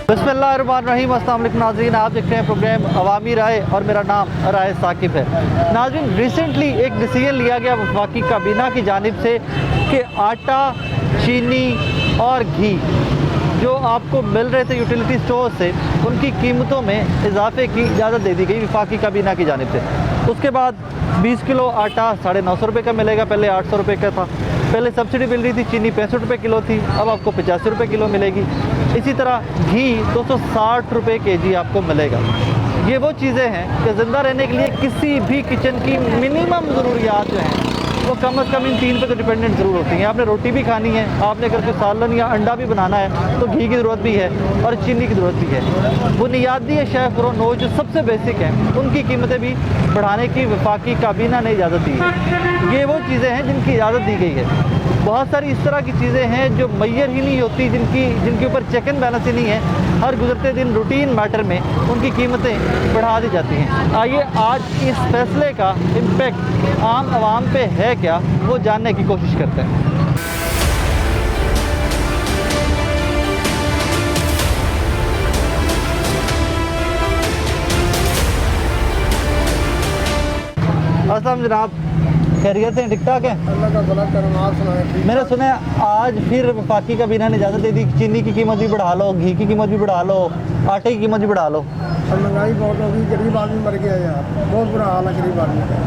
बिस्मिल्लाहिर्रहमानिर्रहीम। अस्सलाम वालेकुम नाज़रीन, आप देख रहे हैं प्रोग्राम अवामी राय और मेरा नाम राय साकिब है। नाज़रीन, रिसेंटली एक डिसीजन लिया गया वफाकी काबीना की जानिब से कि आटा, चीनी और घी जो आपको मिल रहे थे यूटिलिटी स्टोर से, उनकी कीमतों में इजाफे की इजाज़त दे दी गई वफाकी काबीना की जानिब से। उसके बाद 20 किलो आटा 950 रुपये का मिलेगा, पहले 800 रुपये का था। पहले सब्सिडी मिल रही थी, चीनी 65 रुपये किलो थी, अब आपको 85 रुपये किलो मिलेगी। इसी तरह घी 260 रुपये केजी आपको मिलेगा। ये वो चीज़ें हैं कि ज़िंदा रहने के लिए किसी भी किचन की मिनिमम ज़रूरियात जो हैं वो कम अज़ कम इन तीन पे तो डिपेंडेंट ज़रूर होती हैं। आपने रोटी भी खानी है, आपने अगर कोई सालन या अंडा भी बनाना है तो घी की ज़रूरत भी है और चीनी की ज़रूरत भी है। बुनियादी अशिया फ़रोनोश जो सबसे बेसिक हैं उनकी कीमतें भी बढ़ाने की वफाकी काबीना ने इजाज़त दी है। ये वो चीज़ें हैं जिनकी इजाज़त दी गई है। बहुत सारी इस तरह की चीज़ें हैं जो मैयर ही नहीं होती, जिनके ऊपर चेक एंड बैलेंस ही नहीं है। हर गुजरते दिन रूटीन मैटर में उनकी कीमतें बढ़ा दी जाती हैं। आइए आज इस फैसले का इम्पेक्ट आम आवाम पे है क्या, वो जानने की कोशिश करते हैं। अस्सलाम जनाब, खैरियत हैं? ठीक ठाक है, अल्लाह का भला करम। आप सुनाएं? मैंने सुना है आज फिर वफाकी काबीना ने इजाज़त दे दी, चीनी की कीमत भी बढ़ा लो, घी की कीमत भी बढ़ा लो, आटे की कीमत भी बढ़ा लो। और महंगाई बहुत होगी, गरीब आदमी मर गया यार, बहुत बुरा हाल है गरीब आदमी का।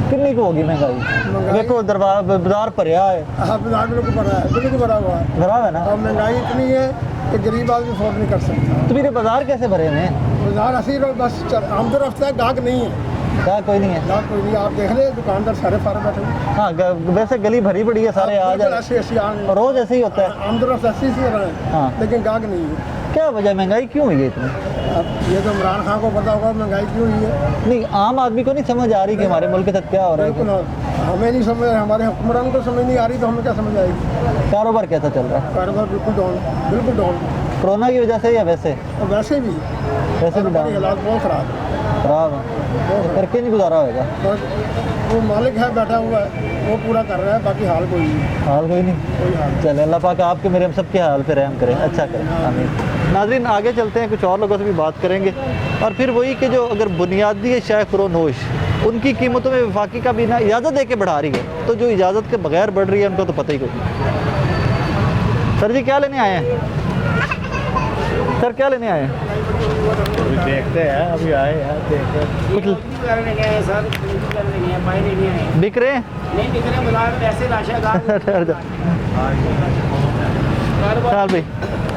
कितनी को होगी महंगाई? देखो दरबार बाजार भरिया है। हाँ, बाजार बिल्कुल भरा है, बिल्कुल भरा हुआ है, भरा है ना। और महंगाई इतनी है कि गरीब आदमी अफोर्ड नहीं कर सकता। तो मेरे बाजार कैसे भरे हैं? बाजार ऐसे ही बस आमद रफ्ता है, गाहक नहीं है। क्या कोई नहीं है? गाहक कोई नहीं, आप देख ले दुकानदार सारे फारे बैठे हुए। हाँ, वैसे गली भरी पड़ी है, सारे आ जाए, ऐसे ऐसे रोज ऐसे ही होता है। आमद रफ्ता ऐसे ही रहा है, हाँ। लेकिन गाहक नहीं है। क्या वजह, महंगाई क्यों हुई है इतनी? अब ये तो इमरान खान को पता होगा महंगाई क्यों हुई है। नहीं, आम आदमी को नहीं समझ आ रही कि हमारे मुल्क के साथ क्या हो रहा बिल्कुल है। हमें नहीं समझ, हमारे हुक्मरान को समझ नहीं आ रही तो हमें क्या समझ आएगी। कारोबार कैसा चल रहा है? कारोबार बिल्कुल डाउन, बिल्कुल डाउन। कोरोना की वजह से या वैसे? और वैसे भी डाउन, हालात बहुत ख़राब है, खराब है, करके नहीं गुजारा होगा। और वो मालिक है बैठा हुआ है, वो पूरा कर रहा है, बाकी हाल कोई नहीं, हाल कोई नहीं। कोई हाल। चले, अल्लाह पाक आपके मेरे हम सबके हाल पे रहम करें, अच्छा करें, आमीन। नाज़रीन, आगे चलते हैं, कुछ और लोगों से भी बात करेंगे और फिर वही कि जो अगर बुनियादी अशिया फ़रोनोश उनकी कीमतों में वफाकी काबीना इजाज़त दे के बढ़ा रही है, तो जो इजाज़त के बगैर बढ़ रही है उनको तो पता ही कोई नहीं। सर जी क्या लेने आए हैं? सर क्या लेने आए हैं? देखते हैं, अभी आए हैं, देखते हैं। कुछ करने गए हैं सर, करने गए हैं, बाहर नहीं आए। बिक रहे हैं? नहीं बिक रहे, बाजार में ऐसे लाशा चल भाई,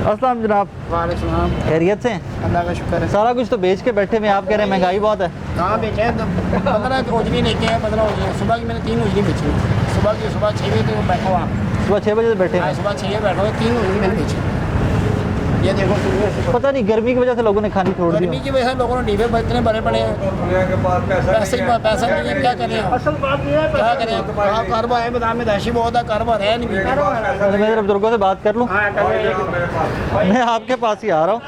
अस्सलाम जनाब, वालेकुम सलाम। खैरियत से हैं? अल्लाह का शुक्र है। सारा कुछ तो बेच के बैठे में, आप कह रहे हैं महंगाई बहुत है। कहाँ बेचे हैं? 15 उजली लेके हैं, 15 उजली। सुबह की मैंने 3 उजली बेची। सुबह 6 बजे तो बैठा हुआ। सुबह 6 बजे से बैठे हैं? सुबह 6 बजे बैठा हुआ, 3 उजली मैंने बेची। ये देखो, पता नहीं गर्मी की वजह से लोगों ने खानी छोड़ दी। गर्मी की वजह से लोगों ने डीबे इतने बड़े पड़े हैं, पैसे ही पैसा नहीं है, क्या करें? असल बात ये है, क्या करें? कारोबार है, बाजार में दाशी बहुत है, कारोबार है नहीं। मैं जरा बुजुर्गों से बात कर लूँ, मैं आपके पास ही आ रहा हूँ।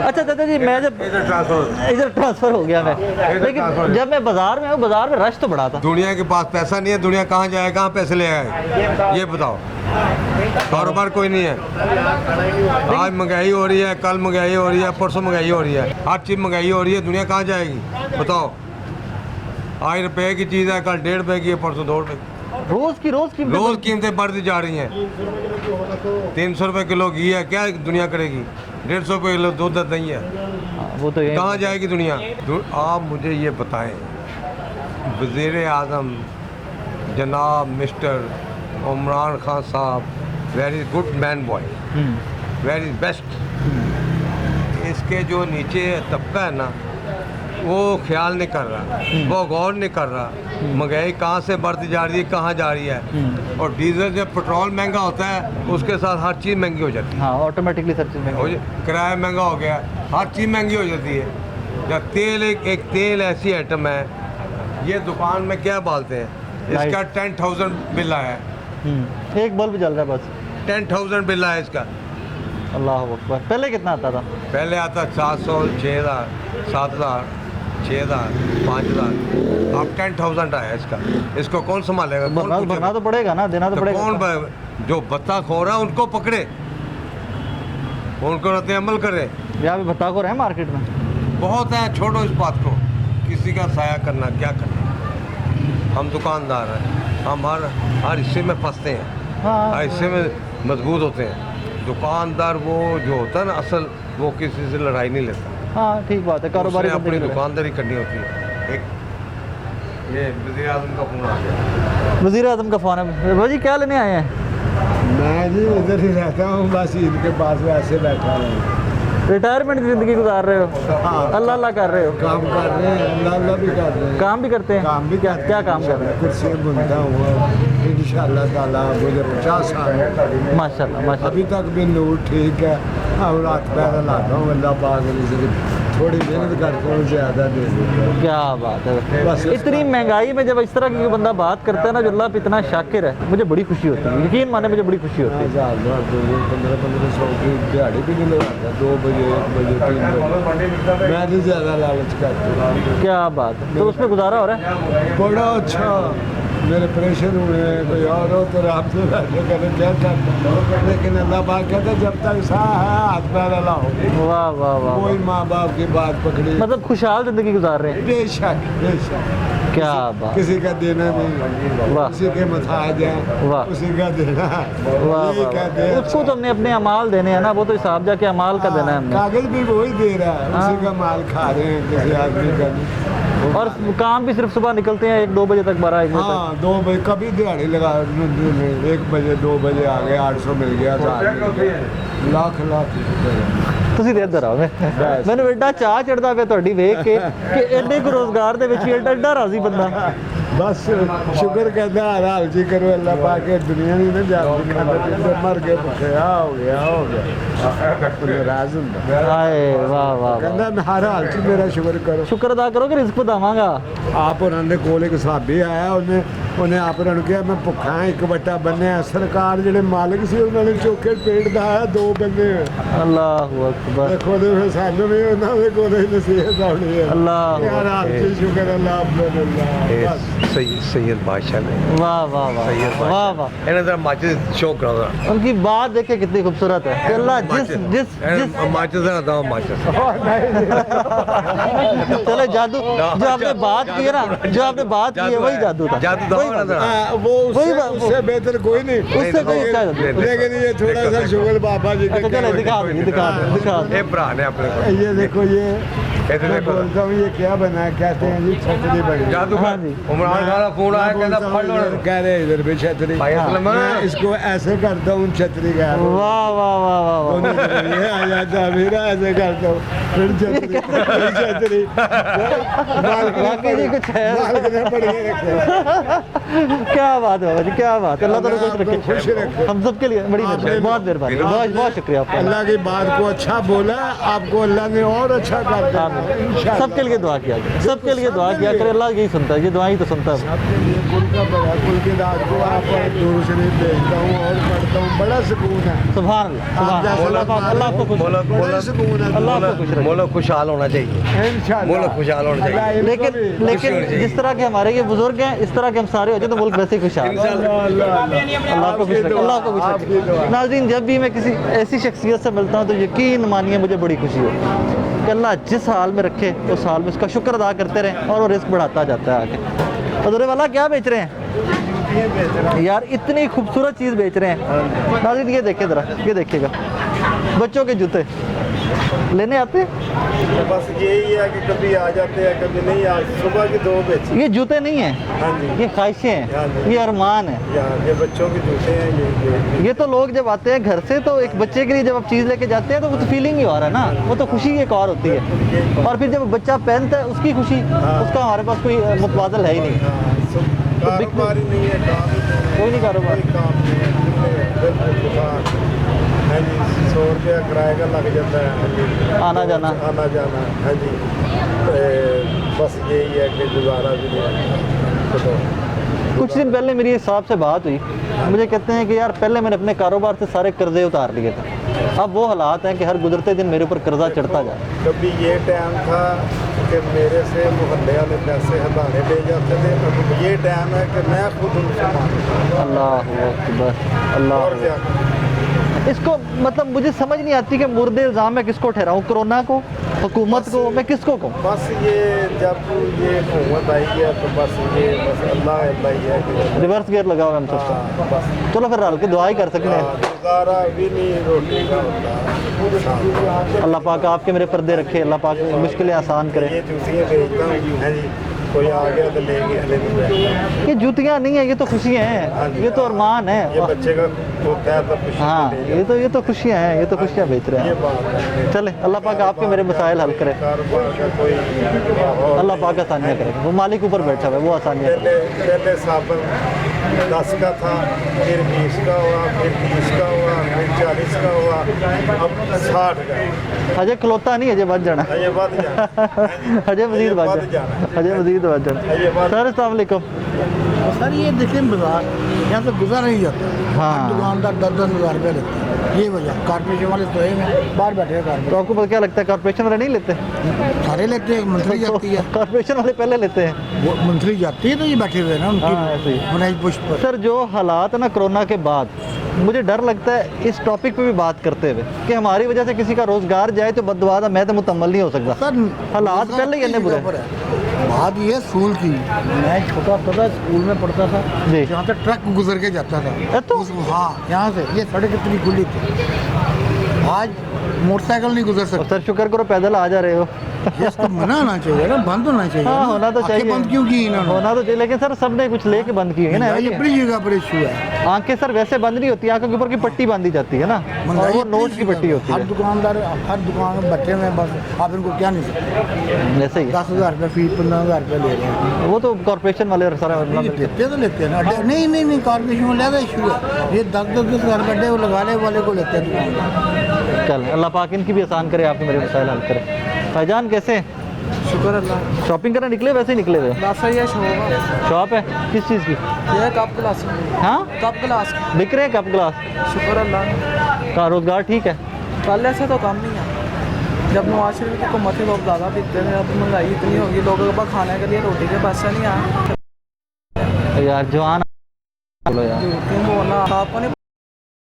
अच्छा चाचा जी, मैं जब इधर ट्रांसफ़र हो गया मैं, लेकिन जब मैं बाजार में हूँ, बाजार में रश तो बड़ा था। दुनिया के पास पैसा नहीं है, दुनिया कहाँ जाए, कहाँ पैसे ले आए, ये बताओ। कारोबार कोई नहीं है। आज महंगाई हो रही है, कल महंगाई हो रही है, परसों महंगाई हो रही है, हर चीज़ महंगाई हो रही है, दुनिया कहाँ जाएगी बताओ। आज रुपये की चीज़ है, कल 1.5 रुपये की है, परसों 2 रुपये की। रोज़ कीमतें बढ़ती जा रही हैं। 300 रुपये किलो घी है, क्या दुनिया करेगी? 150 रुपये किलो दूध नहीं है, वो तो कहाँ जाएगी दुनिया? आप मुझे ये बताएं, वज़ीर आज़म जनाब मिस्टर इमरान खान साहब, very good man boy, very best. इसके जो नीचे तबका है ना, वो ख्याल नहीं कर रहा, वो गौर नहीं कर रहा, महंगाई कहाँ से बढ़ती जा रही है, कहाँ जा रही है। और डीजल जब पेट्रोल महंगा होता है, उसके साथ हर चीज़ महंगी हो जाती है। हाँ, ऑटोमेटिकली सब चीज़ महंगी। किराया महंगा हो गया, हर चीज़ महंगी हो जाती है। जब तेल एक तेल ऐसी आइटम है, ये दुकान में क्या बालते हैं, इसका 10,000 बिल आया है। एक बल्ब जल रहा है बस, 10,000 बिल आया इसका। अल्लाह अकबर। पहले कितना आता था? पहले आता 700, 6,000, 7,000, 6,000, 5,000, अब 10,000 आया इसका। इसको कौन संभालेगा? भरना तो पड़ेगा ना, देना तो पड़ेगा। कौन जो बत्ता खो रहा है उनको पकड़े, उनको रद्द अमल करे। यहाँ पे भत्ताखोर है मार्केट में? बहुत है, छोड़ो इस बात को, किसी का साया करना क्या करना। हम दुकानदार हैं, हम हर हिस्से में फंसते हैं, हाँ हर हिस्से में मजबूत होते हैं। दुकानदार वो जो होता है ना असल, वो किसी से लड़ाई नहीं लेता। हाँ ठीक बात है, कारोबारी उसने बंदे अपनी की तरह। दुकानदारी करनी होती है। एक ये वज़ीर आज़म का फोन आ गया। वज़ीर आज़म का फ़ोन है। भाई जी क्या लेने आए हैं? मैं जी इधर ही रहता हूँ, बस इनके पास वैसे बैठा हूँ। रिटायरमेंट की ज़िंदगी गुजार रहे हो? हाँ। अल्लाह अल्लाह कर रहे हो? काम कर रहे हैं, अल्लाह अल्लाह भी कर रहे हैं। काम भी करते हैं? काम भी क्या क्या काम कर रहे हैं? कुर्सियाँ बुनता हूँ इंशाअल्लाह ताला। मुझे 50 साल है, माशाल्लाह माशाल्लाह। अभी तक भी नूर ठीक है। अब रात पैर लाता हूँ, अल्लाह पाक ने थोड़ी मेहनत करता हूँ, ज़्यादा दे देता हूँ। क्या बात है। बस इतनी महंगाई में जब इस तरह की बंदा बात करता है ना, जो अल्लाह पे इतना शाकिर है, मुझे बड़ी खुशी होती है। यकीन माने मुझे बड़ी खुशी होती है। 1500 की दिहाड़ी भी नहीं लगाता, 2 बजे 1 बजे 3 बजे। मैं नहीं ज़्यादा लालच करता। क्या बात है। तो उसमें गुजारा हो रहा है? बड़ा अच्छा। मेरे प्रेशर हुए हैं, कोई और हो तो रात से वैसे करें क्या करता, लेकिन अल्लाह पाक कहता जब तक साह है हाथ पैर हिलाओ। वाह वाह वाह कोई वाह। माँ बाप की बात पकड़ी, मतलब खुशहाल ज़िंदगी गुजार रहे हैं। बेशक बेशक। क्या बात। किसी का देना नहीं, वाह। किसी के मथाज है वाह। उसी का देना। वाह यही वाह कहते वाह। हैं। उसको तो हमने अपने अमाल देने हैं ना, वो तो हिसाब जाके अमाल का देना है हमने। कागज भी वही दे रहा है, उसी का माल खा रहे हैं, किसी आदमी का नहीं। और काम भी सिर्फ सुबह निकलते हैं 1-2 बजे तक, 12-1 बजे तक। हाँ 2 बजे कभी दिहाड़ी लगा 1 बजे 2 बजे आ गए, 800 मिल गया, 1000 मिल गया, लाख ਤੁਸੀਂ ਦੇ ਇੱਧਰ ਆਓ। ਮੈਨੂੰ ਐਡਾ ਚਾਹ ਚੜਦਾ ਪਿਆ ਤੁਹਾਡੀ ਵੇਖ ਕੇ ਕਿ ਐਡੇ ਕੋ ਰੋਜ਼ਗਾਰ ਦੇ ਵਿੱਚ ਵੀ ਐਡਾ ਰਾਜ਼ੀ ਬੰਦਾ। बस शुक्र कहता हर हाल जी करो अल्लाह पाक के दुनिया नहीं ना जाती, खाना पीते मर गए भुखे हो गया राज ਹੁੰਦਾ। ਹਾਏ ਵਾਹ ਵਾਹ ਵਾਹ। ਕਹਿੰਦਾ ਮੈਂ ਹਰ ਹਾਲ 'ਚ ਮੇਰਾ ਸ਼ੁਕਰ ਕਰੋ। ਸ਼ੁਕਰ ਅਦਾ ਕਰੋ ਕਿ ਰਿਜ਼ਕ ਵਧਾਵਾਂਗਾ। ਆਪ ਉਹਨਾਂ ਦੇ ਕੋਲ ਇੱਕ ਸਾਬੀ ਆਇਆ, ਉਹਨੇ ਆਪ ਉਹਨਾਂ ਨੂੰ ਕਿਹਾ ਮੈਂ ਭੁੱਖਾ ਹਾਂ, ਇੱਕ ਵੱਟਾ ਬੰਨਿਆ। ਸਰਕਾਰ ਜਿਹੜੇ ਮਾਲਕ ਸੀ ਉਹਨਾਂ ਨੇ ਚੋਕੇ ਪੇਟ ਦਾ ਆਇਆ 2 ਬੰਦੇ। ਅੱਲਾਹੁ ਅਕਬਰ। ਦੇਖੋ ਤੇ ਫਿਰ ਸਾਨੂੰ ਵੀ ਉਹਨਾਂ ਦੇ ਕੋਲ ਹੀ ਨਸੀਹਤ ਆਉਣੀ ਹੈ। ਅੱਲਾਹੁ ਹਰ ਹਾਲ 'ਚ ਸ਼ੁਕਰ ਅੱਲਾਹ ਅੱਲਾਹ। सैयद बादशाह ने वाह वाह वाह सैयद वाह बादशाह वाह। इन्हें जरा माचिस शो करो जरा। उनकी बात देखे कितनी खूबसूरत है कि अल्लाह जिस जिस जिस माचिस जरा दो माचिस। चलो जादू जो आपने बात की है ना, जो आपने बात की है वही जादू था। जादू दो वही ना बात। जरा। वो वही उससे बेहतर कोई नहीं। उससे कोई अच्छा जादू। लेकिन ये थोड़ा सा शुगल बाबा जी अच्छा चलो दिखा दो दिखा दो दिखा दो। ये भरा ने अपने को। ये देखो ये ऐसे मैं देखो। बोलता हूँ ये क्या बना है, कहते हैं जी छतरी बनी। जादू हाँ जी। उमरान खान का फोन आया, कहता फड़ लो। कह रहे इधर भी छतरी। भाई असलम। मैं इसको ऐसे करता हूँ छतरी का। वाह वाह वाह वाह वाह। ये आ जाता मेरा ऐसे करता हूँ फिर छतरी फिर छतरी। वाकई जी कुछ है। मालिक ने बढ़िया रखे। क्या बात है बाबा जी, क्या बात है। अल्लाह ताला खुश आपको खुश रखे रखे। हम सब के लिए। बड़ी मेहरबानी, बहुत मेहरबानी, बहुत बहुत शुक्रिया आपका। अल्लाह की बात को अच्छा बोला, आपको अल्लाह ने और अच्छा कर दिया। इंशाअल्लाह। सबके लिए दुआ किया करें, सबके लिए दुआ किया करें। अल्लाह यही सुनता है, ये दुआ ही तो सुनता है। आपके लिए कुल का बड़ा कुल की रात को आप दूर से नहीं भेजता हूँ और पढ़ता हूँ, बड़ा सुकून है। सुभान अल्लाह, सुभान अल्लाह। अल्लाह पाक अल्लाह आपको खुश मोला रखे। बड़ा सुकून है। अल्लाह आपको खुश रखे। मुल्क खुशहाल होना चाहिए। इंशाअल्लाह मुल्क खुशहाल होना चाहिए। अल्लाह इनको लेकिन भी- लेकिन जिस तरह के हमारे ये बुजुर्ग हैं, इस तरह के हम सारे हो जाए तो मुल्क वैसे ही खुशहाल है। अल्लाह आपको खुश रखे, अल्लाह आपको खुश आपकी दुआ। रखे। नाज़रीन, जब भी मैं किसी ऐसी शख्सियत से मिलता हूँ तो यकीन मानिए मुझे बड़ी खुशी होती है कि अल्लाह जिस हाल में रखे उस हाल में उसका शुक्र अदा करते रहें और वो रिस्क बढ़ाता जाता है आगे। हज़रत वाला क्या बेच रहे हैं यार? इतनी खूबसूरत चीज़ बेच रहे हैं। नाज़रीन ये देखिए ज़रा, ये देखिएगा बच्चों के जूते लेने आते हैं। बस यही है कि कभी आ जाते हैं कभी नहीं। आज सुबह की 2 बजे ये जूते नहीं हैं, हाँ जी ये ख्वाहिशें हाँ हैं, जी। ये अरमान है। ये बच्चों के जूते हैं। ये तो लोग जब आते हैं घर से तो एक बच्चे के लिए जब आप चीज़ लेके जाते हैं तो वो तो फीलिंग ही और है ना, वो तो खुशी एक और होती है। और फिर जब बच्चा पहनता है उसकी खुशी, उसका हमारे पास कोई मुतबादल है ही नहीं। कारोबार ही नहीं है, काम ही नहीं है, कोई नहीं कारोबार। कोई काम नहीं है, बिल्कुल दुकान है जी। 100 रुपया किराए का लग जाता है। हाँ जी आना जाना। आना जाना। हाँ जी बस यही है कि गुजारा भी नहीं है। तो कुछ दिन पहले मेरी साहब से बात हुई, मुझे कहते हैं कि यार पहले मैंने अपने कारोबार से सारे कर्जे उतार लिए थे, अब वो हालात हैं कि हर गुजरते दिन मेरे ऊपर कर्जा चढ़ता जा। कभी ये टाइम था कि मेरे से मोहल्ले वाले पैसे हदाने ले जाते थे, अब ये टाइम है कि मैं खुद उनसे मांगता हूँ। अल्लाह अकबर, अल्लाह। और क्या इसको मतलब मुझे समझ नहीं आती कि मुर्दे इल्ज़ाम मैं किसको ठहराऊँ, कोरोना को, हुकूमत को, मैं किसको कहूँ? बस ये जब ये हुकूमत आई है तो बस अल्लाह अल्लाह ही है कि रिवर्स गियर लगा हुआ है हम सबका। हाँ, बस चलो फिर हल के दुआ ही कर सकते हैं। गुजारा भी नहीं रोटी का होता। अल्लाह पाक आपके मेरे पर्दे रखे, अल्लाह पाक मुश्किलें आसान करे। ये जूतियाँ भेजता हूँ है जी, कोई आ गया तो ले गया, ले गया। ये जूतियाँ नहीं है, ये तो खुशियाँ हैं, ये तो अरमान ये है। बच्चे का होता है तब हाँ, ये तो खुशियाँ हैं, ये तो खुशियाँ बेच रहे ये हैं। बात है। चले अल्लाह पाक आपके मेरे मसाइल हल करे, कारोबार का कोई माहौल अल्लाह पाक आसानियाँ करे। वो मालिक ऊपर बैठा हुआ है, वो आसानियाँ करे। पहले साबन 10 का था, फिर 20 का हुआ, फिर 30 का हुआ, फिर 40 का हुआ, अब 60 का। अजय खलोता नहीं, अजय बच जाना, ये बात जाना। अजय मजीद बच जाना, अजय मजीद बच जाना। सर अस्सलाम वालेकुम। सर ये देखें बाजार यहाँ से गुजरा नहीं जाता। हाँ। हर दुकानदार 10-10 हज़ार रुपये लेते हैं, ये वजह। कारपोरेशन वाले तो है बाहर बैठे हैं, तो कारपोरेशन आपको पता क्या लगता है, कॉर्पोरेशन वाले नहीं लेते? सारे लेते हैं, मंथली जाती है, कॉर्पोरेशन वाले पहले लेते हैं। वो मंथली जाती है तो ये बैठे हुए हैं ना हाँ, ऐसे ही। उनकी मनाई पुष्प पर। सर जो हालात है ना कोरोना के बाद, मुझे डर लगता है इस टॉपिक पे भी बात करते हुए कि हमारी वजह से किसी का रोजगार जाए तो बददुआ था, मैं तो मुतम्मल नहीं हो सकता। सर हालात पहले ही इतने बुरे हैं। बात ये स्कूल की, मैं छोटा होता था, स्कूल में पढ़ता था, जी। यहाँ से ट्रक गुजर के जाता था। तो हाँ, यहाँ से ये सड़क इतनी खुली थी, आज मोटरसाइकिल नहीं गुजर और सकती। सर शुक्र करो पैदल आ जा रहे हो। ये इसको मना होना चाहिए ना, बंद होना चाहिए हाँ, ना। होना तो आंखें चाहिए। बंद क्यों की इन्होंने? होना तो चाहिए, लेकिन सर सबने कुछ लेके बंद की है ना। ये बड़ी जगह पर इशू है। आंखें सर वैसे बंद नहीं होती, आंखों के ऊपर की पट्टी बांधी जाती है ना, और वो नोट की पट्टी होती हर है। दुकानदार, हर दुकान में बैठे हुए हैं, बस आप इनको क्या नहीं सकते। वैसे ही 10,000 रुपये फीस, 15,000 रुपये ले रहे हैं। वो तो कॉर्पोरेशन वाले सारा ये लेते तो लेते हैं ना। नहीं नहीं नहीं, कॉर्पोरेशन में ज़्यादा इशू है। ये 10-10 हज़ार रुपये वो लगाने वाले को लेते हैं दुकानदार। चल अल्लाह पाक इनकी भी आसान करे, आपके मेरे मसाइल हल करे। भाईजान कैसे हैं? शुक्र अल्लाह। शॉपिंग करने निकले, वैसे ही निकले हुए? लासा ये शो शॉप है किस चीज़ की? ये कप गिलास, हाँ, कप गिलास। बिक रहे हैं कप गिलास? शुक्र अल्लाह। का रोजगार ठीक है? पहले से तो कम नहीं है। जब नवाज शरीफ की हुकूमत थी लोग ज़्यादा पीते थे, अब महंगाई इतनी होगी, लोगों के पास खाने के लिए रोटी के पैसा नहीं आया। यार जवान बोलो यार, क्यों बोलना, आपको नहीं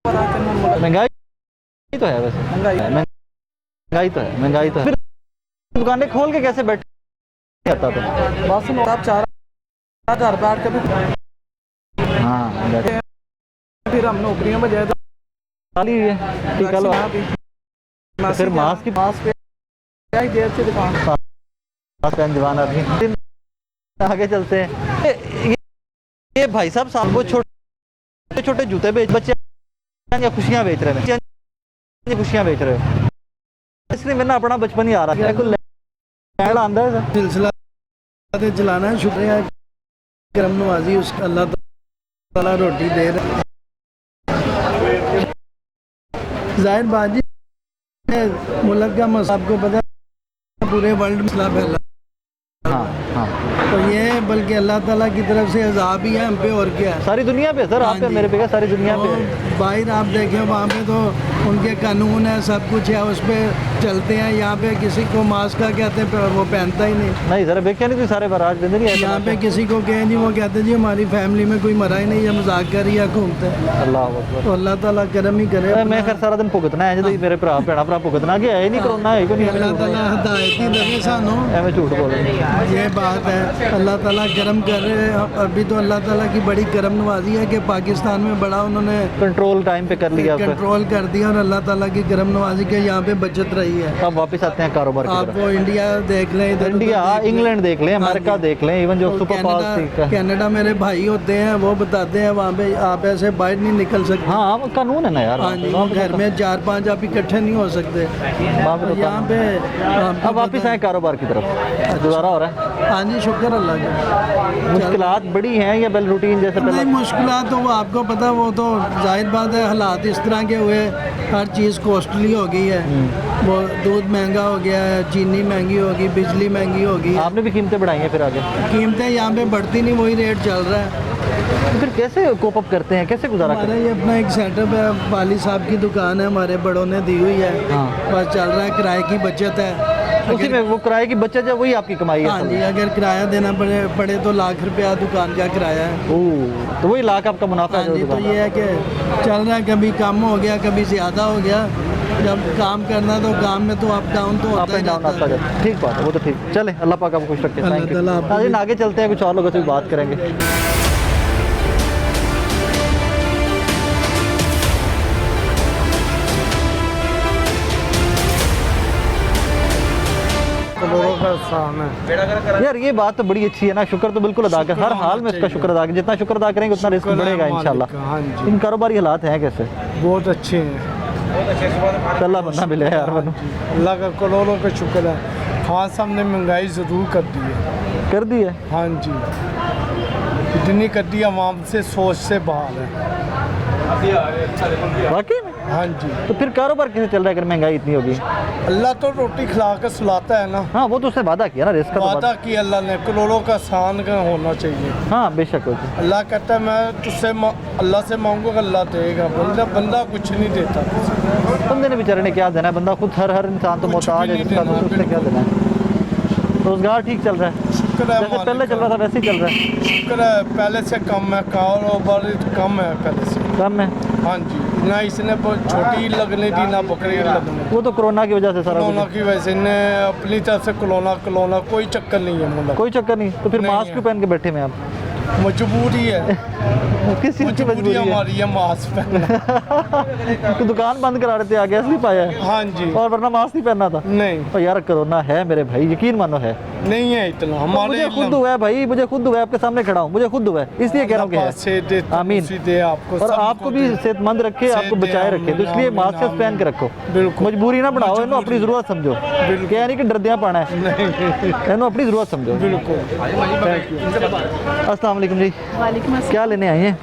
पता कि महंगाई तो है, वैसे महंगाई महंगाई तो है, महंगाई तो है। फिर दुकानें खोल के कैसे बैठे आता तो? बस लोग आप 4 घर बैठ के भी, हाँ बैठे फिर हम नौकरियों में जाए तो खाली हुई है, टीका लो। तो फिर मास्क की मास्क पे क्या ही देर से दुकान। पहन जवान आदमी। आगे चलते हैं। ये भाई साहब साहब वो छोटे छोटे जूते बेच बच्चे या खुशियाँ बेच रहे हैं, खुशियाँ बेच रहे हो, इसलिए मेरा अपना बचपन ही आ रहा है। कोई लैंड आंदा है सर? सिलसिला चलाना है, शुक्रिया है करम नवाजी, उसका अल्लाह ताला रोटी दे रहा। जाहिर बात जी, मुल्क का मसला आपको पता है, पूरे वर्ल्ड में मसला फैला। हाँ हाँ, तो ये बल्कि अल्लाह ताला की तरफ से अज़ाब ही है हम पे, और क्या है। सारी दुनिया पे सर, आप पे हाँ जी। मेरे पे क्या, सारी दुनिया पे है। तो बाहर आप देखें, वहाँ पे तो उनके कानून है, सब कुछ है, उस पर चलते हैं। यहाँ पे किसी को मास्क का कहते हैं, वो पहनता ही नहीं। नहीं सर बेख्या नहीं, सारे बराज बंद नहीं यहाँ पे है। किसी को कहे नहीं, वो कहते जी हमारी फैमिली में कोई मरा ही नहीं, ये मजाक कर या घूमते हैं। अल्लाह अकबर। तो अल्लाह ताला करम ही करे। मैं फिर सारा दिन भुगतना है जो मेरे भरा भैन भरा भुगतना कि है ही नहीं, कोरोना है कोई अल्लाह नहीं, ताला हिदायत ही दे सानू, एवं झूठ बोल रहे हैं। ये बात है। अल्लाह ताला करम कर रहे हैं। अभी तो अल्लाह ताला की बड़ी करम नवाजी है कि पाकिस्तान में बड़ा उन्होंने कंट्रोल टाइम पे कर लिया, कंट्रोल कर दिया, और अल्लाह ताला की करम नवाजी के यहाँ पे बचत रही है। अब वापस आते हैं कारोबार की आप तरफ। वो इंडिया देख लें, इधर इंडिया, इंग्लैंड देख लें, अमेरिका देख लें, इवन जो सुपर फास्ट। कनाडा मेरे भाई होते हैं, वो बताते हैं वहाँ पे आप ऐसे बाहर नहीं निकल सकते। हाँ वो कानून है ना यार, हाँ जी, घर में 4-5 आप इकट्ठे नहीं हो सकते। वहाँ पे तो यहाँ पे अब वापस आए कारोबार की तरफ, गुजारा हो रहा है। हाँ जी, शुक्र अल्लाह का। मुश्किलात बड़ी हैं या बेल रूटीन जैसे नहीं, पहले? मुश्किलात तो वो आपको पता, वो तो जाहिर बात है, हालात इस तरह के हुए, हर चीज़ कॉस्टली हो गई है। वो दूध महंगा हो गया है, चीनी महंगी होगी, बिजली महंगी होगी। आपने भी कीमतें बढ़ाई हैं फिर आगे? कीमतें यहाँ पे बढ़ती नहीं, वही रेट चल रहा है। तो फिर कैसे कोप अप करते हैं, कैसे गुजारा करते हमारा ये अपना एक सेटअप है, वाली साहब की दुकान है, हमारे बड़ों ने दी हुई है। हाँ। बस चल रहा है, किराए की बचत है। उसी में वो किराए की बचत है, वही आपकी कमाई है हाँ असल जी, में। अगर किराया देना पड़े तो लाख रुपया दुकान का किराया है। ओह, तो वही लाख आपका मुनाफा हाँ है जी, जो तो दुकान ये है कि चल रहा है, कभी कम हो गया कभी ज़्यादा हो गया। जब काम करना तो काम में तो अप डाउन तो अप होता ही एंड डाउन रहता आता है। है। ठीक बात है, वो तो ठीक। चले, अल्लाह पाक आपको खुश रखे। अल्लाह थैंक यू। ताला आपको नाज़रीन, भी- आगे चलते हैं, कुछ और लोगों से भी बात करेंगे। करोड़ों का स्थान है। यार ये बात तो बड़ी अच्छी है ना, शुक्र तो बिल्कुल अदा कर, हर हाल में इसका शुक्र अदा कर, जितना शुक्र अदा करेंगे उतना रिस्क शुक्र है बढ़ेगा मालिक इंशाल्लाह। का, हाँ जी। इन कारोबारी हालात हैं कैसे? बहुत अच्छे हैं। अल्लाह बंदा मिले यार बनो। अल्लाह का करोड़ों का शुक्र है। खान साहब ने महंगाई ज़रूर कर दी है। कर दी है। हाँ जी, इतनी कर दी आवाम से सोच से बाहर है। वाकई में? हाँ जी, तो फिर कारोबार कैसे चल रहा है अगर महंगाई इतनी होगी? अल्लाह तो रोटी खिला कर सुलाता है ना। हाँ, वो तो उससे वादा किया ना, रिस्क का तो वादा वादा। की अल्लाह ने, करोड़ों का आसान का होना चाहिए। हाँ बेशक होगी। अल्लाह कहता है मैं तुझसे अल्लाह से मांगूंगा अल्लाह देगा। बंदा कुछ नहीं देता किसी को। बंदे ने बेचारे ने क्या देना है, बंदा खुद हर इंसान तो कुछ मोहताज भी है, नहीं जिसका देना, तो उसने क्या देना है। रोजगार ठीक चल रहा है, शुक्र है जैसे पहले मालिक चल रहा था वैसे ही चल रहा है। का। शुक्र है, पहले से कम है, कारोबार कम है पहले से। कम है, हाँ जी, ना इसने छोटी लगने दी ना बकरी लगने दी। वो तो कोरोना की वजह से सारा कोरोना कुछ। की वजह से इन्हें अपनी तरफ से कोरोना कोई चक्कर नहीं है। मतलब कोई चक्कर नहीं, तो फिर नहीं मास्क है। क्यों पहन के बैठे में आप? मजबूरी है, किस चीज़ की मजबूरी मजबूरी है? हमारी है मास्क पहनना। तो दुकान बंद करा रहे थे, आगे असली पाया है, हाँ जी, और वरना मास्क नहीं पहनना था। नहीं तो यार कोरोना है मेरे भाई, यकीन मानो है। नहीं है इतना हमारे मुझे खुद हुआ है भाई, मुझे खुद हुआ है, आपके सामने खड़ा हूँ, मुझे खुद हुआ है, इसलिए कह रहा हूँ कि है। आमीन। दे आपको और सबको आपको भी दे। सेहतमंद रखे, आपको सेहत दे, बचाए रखे, तो इसलिए आमीन, मास्क आमीन। पहन के रखो। बिल्कुल। मजबूरी ना बनाओ, इन्हों अपनी जरूरत समझो। बिल्कुल। क्या नहीं कि डरदिया पाना है, इन्हों अपनी जरूरत समझो। बिल्कुल। अस्सलाम वालेकुम जी, वालेकुम अस्सलाम। क्या लेने आई हैं?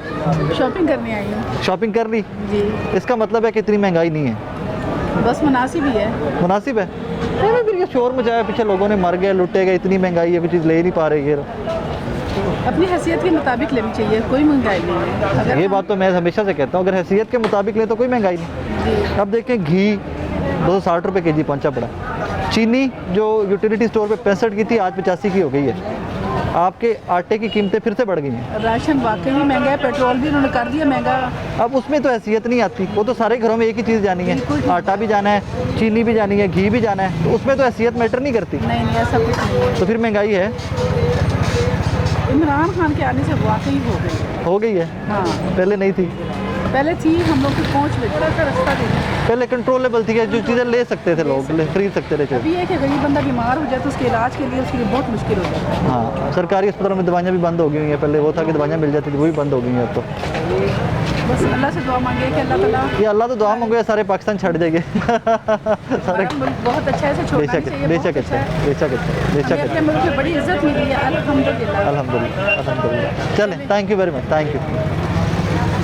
शॉपिंग करने आई हूँ शॉपिंग कर ली? जी, इसका मतलब है कि इतनी महंगाई नहीं है, बस मुनासिब ही है। मुनासिब है। अरे फिर ये शोर मचाया पीछे, लोगों ने मर गए, लुटे गए, इतनी महंगाई है, कोई चीज़ ले ही नहीं पा रही है। अपनी हैसियत के मुताबिक लेनी चाहिए, कोई महंगाई नहीं है। अगर ये हम- बात तो मैं हमेशा से कहता हूँ, अगर हैसियत के मुताबिक ले तो कोई महंगाई नहीं। जी, अब देखें, घी 260 रुपये के जी पहुँचा पड़ा, चीनी जो यूटिलिटी स्टोर पे 65 की थी आज 85 की हो गई है, आपके आटे की कीमतें फिर से बढ़ गई हैं। राशन वाकई महंगा है, पेट्रोल भी उन्होंने कर दिया महंगा। अब उसमें तो हैसियत नहीं आती, वो तो सारे घरों में एक ही चीज़ जानी है, बिल्कुल ठीक। आटा भी जाना है, चीनी भी जानी है, घी भी जाना है, तो उसमें तो हैसियत मैटर नहीं करती, नहीं नहीं, ऐसा कुछ नहीं है। तो फिर महंगाई है, इमरान खान के आने से वाकई हो गई। हो गई है, हाँ, पहले नहीं थी। पहले थी, हम लोग की पहुँच में थोड़ा सा रास्ता दे दिया। पहले कंट्रोलेबल थी कि जो चीज़ें ले सकते थे लोग, खरीद सकते थे चीज़। अभी ये कि गरीब बंदा बीमार हो जाए तो उसके इलाज के लिए उसके लिए बहुत मुश्किल हो जाता है। हाँ, सरकारी अस्पतालों में दवाइयाँ भी बंद हो गई हुई हैं, पहले वो था कि दवाइयाँ मिल जाती थी, वो भी बंद हो गई हैं अब तो। बस अल्लाह से दुआ मांगे कि अल्लाह ताला ये अल्लाह तो दुआ मांगे सारे पाकिस्तान छड़ देंगे। सारे हमारा मुल्क बहुत अच्छा है, इसे छोड़ना नहीं बेशक चाहिए। बेशक बहुत अच्छा अच्छा है। है, बेशक अच्छा है, बेशक हमें अपने अच्छा मुल्क में बड़ी इज्जत मिली है, अल्हम्दुलिल्लाह। अल्हम्दुलिल्लाह अल्हम्दुलिल्लाह। चलें, thank you very much, thank you.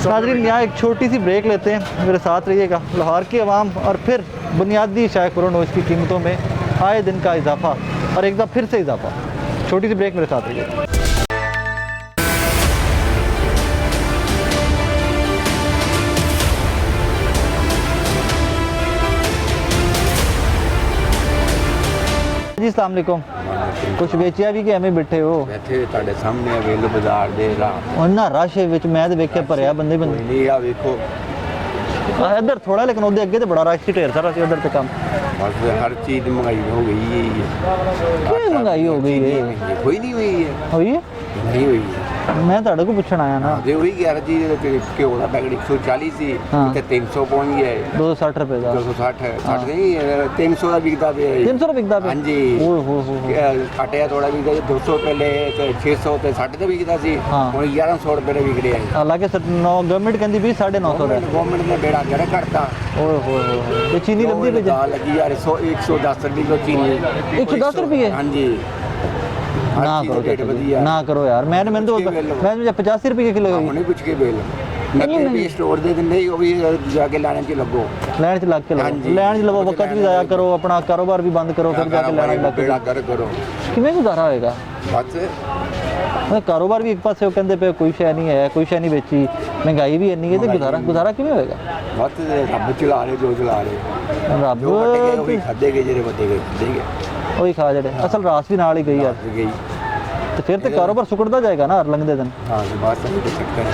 नाज़रीन, यहाँ एक छोटी सी ब्रेक लेते हैं, मेरे साथ रहिएगा। लाहौर की आवाम और फिर बुनियादी शाय खुरोनो इसकी कीमतों में आए दिन का इजाफा और एक दफ़ा फिर से इजाफा। छोटी सी ब्रेक, मेरे साथ रहिएगा। जी अस्सलाम वालेकुम। कुछ बेचिया भी कि एवं बैठे हो? ਇੱਥੇ ਤੁਹਾਡੇ ਸਾਹਮਣੇ ਅਵੇਲ ਬਾਜ਼ਾਰ ਦੇ ਰਾਹ ਉਹਨਾਂ ਰਸ਼ ਵਿੱਚ ਮੈਂ ਤੇ ਵੇਖਿਆ ਭਰਿਆ ਬੰਦੇ ਬੰਦੇ। ਨਹੀਂ ਆ ਵੇਖੋ ਇੱਧਰ ਥੋੜਾ, ਲੇਕਿਨ ਉਹਦੇ ਅੱਗੇ ਤੇ ਬੜਾ ਰਸ਼ ਸੀ, ਢੇਰ ਸਾਰਾ ਸੀ ਉਧਰ ਤੇ ਕੰਮ। ਬਸ ਹਰ ਚੀਜ਼ ਦੀ ਮਹਿੰਗਾਈ ਹੋ ਗਈ ਹੈ ਕੀ ਮਹਿੰਗਾਈ ਹੋ ਗਈ ਹੈ? ਕੋਈ ਨਹੀਂ ਹੋਈ ਹੈ ਹੋਈ ਹੈ? ਨਹੀਂ ਹੋਈ ਹੈ ਮੈਂ ਤੁਹਾਡੇ ਕੋਲ ਪੁੱਛਣ ਆਇਆ ਨਾ। ਜੇ ਉਹੀ 11 ਚੀਜ਼ ਘਿਓ ਦਾ ਪੈਕਟ 140 ਸੀ ਹਾਂ। ਤੇ 300 ਪਹੁੰਚ ਗਿਆ ਹੈ 260 ਰੁਪਏ ਦਾ। 260 60 ਨਹੀਂ 300 ਦਾ ਵਿਕਦਾ ਪਿਆ ਹੈ 300 ਰੁਪਏ ਵਿਕਦਾ ਪਿਆ? ਹਾਂਜੀ ਓਏ ਹੋਏ ਹੋਏ। ਕਾਟਿਆ ਥੋੜਾ ਵਿਕਦਾ 200 ਪਹਿਲੇ ਤੇ 600 ਤੇ 60 ਤੇ ਵਿਕਦਾ ਸੀ ਹਾਂ। ਹੁਣ 1100 ਰੁਪਏ ਦਾ ਵਿਕ ਰਿਹਾ ਹੈ ਹਾਲਾਂਕਿ ਗਵਰਨਮੈਂਟ ਕਹਿੰਦੀ ਵੀ 950 ਦਾ। ਗਵਰਨਮੈਂਟ ਨੇ ਬੇੜਾ ਗੜਾ ਕਰਤਾ ਓਏ ਹੋਏ ਹੋਏ। ਤੇ ਚੀਨੀ ਲੰਦੀ ਵਿੱਚ दाल लगी यार 110 रुपये किलो चीनी 110 रुपये? हाँ जी हर ना चीज़ करो रेट चाचा जी, वधिया ना करो यार। मैंने तो पुछ के ਵੇਖ ਲਓ। मैं 85 रुपए किलो होगी। ਹੁਣੇ ਪੁੱਛ ਕੇ ਵੇਲ ਮੈਂ ਨਹੀਂ, ਫਿਰ ਨਹੀਂ। ਵੀ ਸਟੋਰ ਦੇ ਦਿੰਦੇ ਹੀ ਉਹ ਵੀ ਜਾ ਕੇ ਲੈਣੇ ਚ ਲੱਗੋ ਲੈਣ ਚ ਲੱਗ ਕੇ ਲਓ, ਹਾਂਜੀ। ਲੈਣ ਚ ਲਵੋ, ਉਹ ਚ ਵਕਤ ਵੀ ਲੈਣ ਜ਼ਾਇਆ ਚ ਕਰੋ, ਆਪਣਾ ਕਾਰੋਬਾਰ ਵੀ ਬੰਦ ਕਰੋ, ਫਿਰ ਜਾ ਕੇ ਲੈਣਾ ਲੱਗ ਬੇੜਾ ਕੇ। ਕਰ ਕਰੋ ਕਿਵੇਂ ਗੁਜ਼ਾਰਾ ਹੋਏਗਾ? ਬਸ कारोबार भी एक पासे कहते पे कोई शै नहीं है, कोई शै नहीं बेची, महंगाई भी इन्नी है, तो गुजारा किवें होएगा? बस रब चला रहे जो चला रहे रब जो वटे गए वही खाधे गए जेरे वटे गए खाधे गए वही खा जड़े असल रास भी नाल ही गई यार, गई। तो फिर तो कारोबार सुकड़ता जाएगा ना हर लंघदे दिन। हाँ तो बस अभी तो चक्कर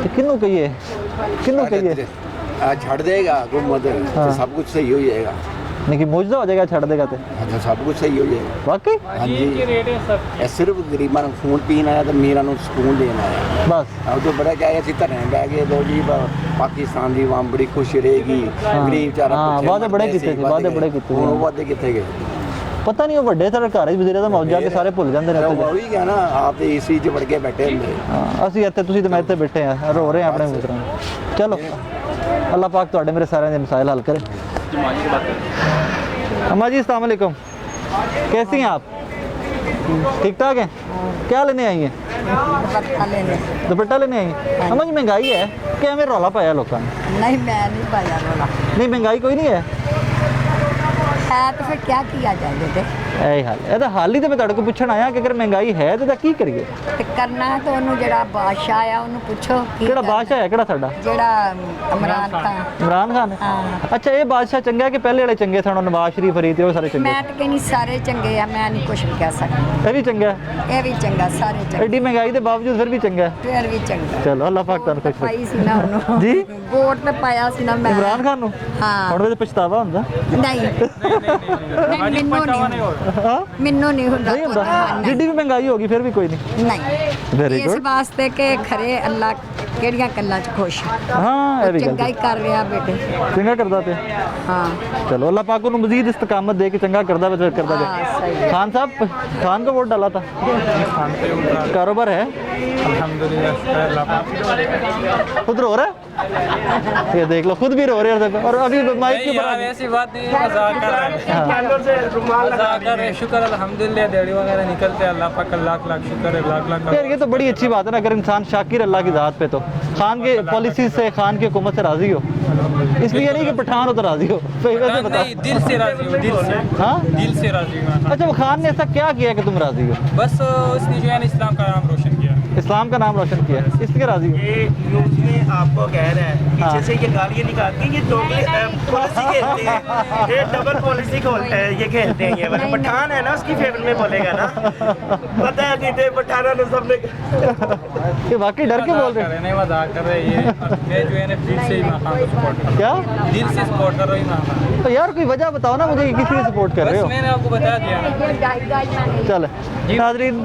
तो किन्नू कहिए है आज छड़ देगा हुकूमत तो सब कुछ सही हो जाएगा। नहीं कि मुजदा हो जाएगा छड़ देगा तो अच्छा सब कुछ सही हो जाएगा। वाकई हाँ जी ये सिर्फ गरीबों को खून पीना आया तो मीरा को सुकून देना आया। बस अब तो बड़ा क्या है असी धरने बह गए दो जी पाकिस्तान की आवाम बड़ी खुश रहेगी गरीब चारा हाँ, वादे बड़े कीते थे, वादे बड़े कीते थे। वो वादे कितने गए पता नहीं वो बड़े सारे घर वजीर आज़म मौज जाके सारे भुल जाते रहते थे। वही क्या ना आप तो इसी च बढ़ के बैठे होंगे। हाँ, ਅਸੀਂ ਇੱਥੇ ਤੁਸੀਂ ਤੇ ਮੈਂ ਇੱਥੇ ਬੈਠੇ ਆ रो रहे हैं अपने मित्रों चलो अल्लाह पाक ਤੁਹਾਡੇ ਮੇਰੇ ਸਾਰਿਆਂ ਦੇ ਮਸਾਇਲ हल करे। अम्मा जी अस्सलाम वालेकुम, कैसी हैं आप? ठीक ठाक हैं? क्या लेने आई हैं? दुपट्टा लेने आई हैं। अम्मा जी महंगाई है क्या हमें रौला पाया लोगों ने? नहीं मैं नहीं पाया रोला नहीं महंगाई कोई नहीं है है तो फिर क्या किया जाए बेटे ਇਹ ਹਾਲ ਇਹ ਤਾਂ ਹਾਲ ਹੀ ਤੇ ਮੈਂ ਤੁਹਾਡੇ ਕੋਲ ਪੁੱਛਣ ਆਇਆ ਕਿ ਅਗਰ ਮਹਿੰਗਾਈ ਹੈ ਤੇ ਤਾਂ ਕੀ ਕਰੀਏ? ਤੇ ਕਰਨਾ ਤਾਂ ਉਹਨੂੰ ਜਿਹੜਾ ਬਾਦਸ਼ਾਹ ਆ ਉਹਨੂੰ ਪੁੱਛੋ ਕੀ ਕਿਹੜਾ ਕਰਨਾ। ਬਾਦਸ਼ਾਹ ਹੈ ਕਿਹੜਾ ਸਾਡਾ? ਜਿਹੜਾ ਇਮਰਾਨ ਖਾਨ ਇਮਰਾਨ ਖਾਨ? ਹਾਂ। ਅੱਛਾ ਇਹ ਬਾਦਸ਼ਾਹ ਚੰਗਾ ਕਿ ਪਹਿਲੇ ਵਾਲੇ ਚੰਗੇ ਸਨ ਨਵਾਜ਼ ਸ਼ਰੀਫ ਫਰੀਦ ਤੇ ਉਹ ਸਾਰੇ ਚੰਗੇ? ਮੈਂ ਤਾਂ ਕਹਿੰਦੀ ਸਾਰੇ ਚੰਗੇ ਆ ਮੈਂ ਨਹੀਂ ਕੁਝ ਵੀ ਕਹਿ ਸਕਦੀ ਇਹ ਵੀ ਚੰਗਾ ਹੈ? ਇਹ ਵੀ ਚੰਗਾ ਸਾਰੇ ਚੰਗੇ ਐਡੀ ਮਹਿੰਗਾਈ ਦੇ ਬਾਵਜੂਦ ਫਿਰ ਵੀ ਚੰਗਾ ਹੈ। ਫਿਰ ਵੀ ਚੰਗਾ ਚਲੋ ਅੱਲਾਹ ਪਾਕ ਤੁਹਾਨੂੰ ਖੁਸ਼ ਰੱਖੇ। ਪਾਈ ਸੀ ਨਾ ਉਹਨੂੰ ਜੀ? ਵੋਟ ਤੇ ਪਾਇਆ ਸੀ ਨਾ ਮੈਂ ਇਮਰਾਨ ਖਾਨ ਨੂੰ? ਹਾਂ ਹੁਣ ਵੀ ਪਛਤਾਵਾ ਹੁੰਦਾ? ਨਹੀਂ ਮੈਨੂੰ ਨਹੀਂ ਹਾਂ ਮੈਨੂੰ ਨਹੀਂ ਹੁੰਦਾ ਨਹੀਂ ਹੁੰਦਾ ਨਹੀਂ। ਜਿੱਡੀ ਵੀ ਮਹਿੰਗਾਈ ਹੋਗੀ ਫਿਰ ਵੀ ਕੋਈ ਨਹੀਂ। ਨਹੀਂ Very ਇਸ good. ਵਾਸਤੇ ਕਿ ਖਰੇ ਅੱਲਾ ਕਿਹੜੀਆਂ ਗੱਲਾਂ 'ਚ ਖੁਸ਼ ਆ। ਹਾਂ ਇਹ ਵੀ ਚੰਗਾ ਗੱਲ ਹੀ ਕਰ ਰਿਹਾ ਬੇਟੇ ਚੰਗਾ ਕਰਦਾ ਪਿਆ। ਹਾਂ चलो अल्लाह पाक को मजीद इस्तकामत दे के चंगा करता जाए करता हाँ, सही जाए। है। खान साहब खान को वोट डाला था, कारोबार है? खुद रो रहा है, ये देख लो खुद भी रो रहे हैं और अभी माइक के ऊपर ऐसी बात नहीं है, मजाक कर रहे हैं। मजाक कर रहे हैं। शुक्र अल्हम्दुलिल्लाह देड़ी वगैरह निकलते हैं, अल्लाह पाक का लाख लाख शुक्र है, लाख यार ये तो बड़ी अच्छी बात है ना अगर इंसान शाकिर अल्लाह की ज़ात पे तो खान के पॉलिसी से खान की हुकूमत से राज़ी हो, इसलिए नहीं कि पठान हो तो राज़ी हो। वैसे बता नहीं, दिल से राजी हूँ, दिल से। हाँ दिल से राजी हूँ। अच्छा वो खान ने ऐसा क्या किया कि तुम राज़ी हो? बस उसने जो है ना इस्लाम का नाम रोशन किया। इस्लाम का नाम रोशन किया इसलिए राज़ी हो? ये न्यूज़ में आपको कह रहा है हाँ। पीछे से ये गालियाँ निकाल के ये दोगले पॉलिसी खेलते हैं, ये डबल पॉलिसी ये खेलते हैं ये वाले पठान है ना उसकी फेवर में बोलेगा ना पता है नहीं पठाना ने सबने ये वाकई डर के बोल रहे हैं? नहीं मजाक कर रहे हैं ये। मैं जो है ना दिल से इमरान खान को सपोर्ट कर क्या? रहा हूँ, दिल से सपोर्ट कर रहा हूँ इमरान खान। तो यार कोई वजह बताओ ना मुझे कि किस लिए सपोर्ट कर रहे बस हो? मैंने आपको बता दिया ना। चल नाजरीन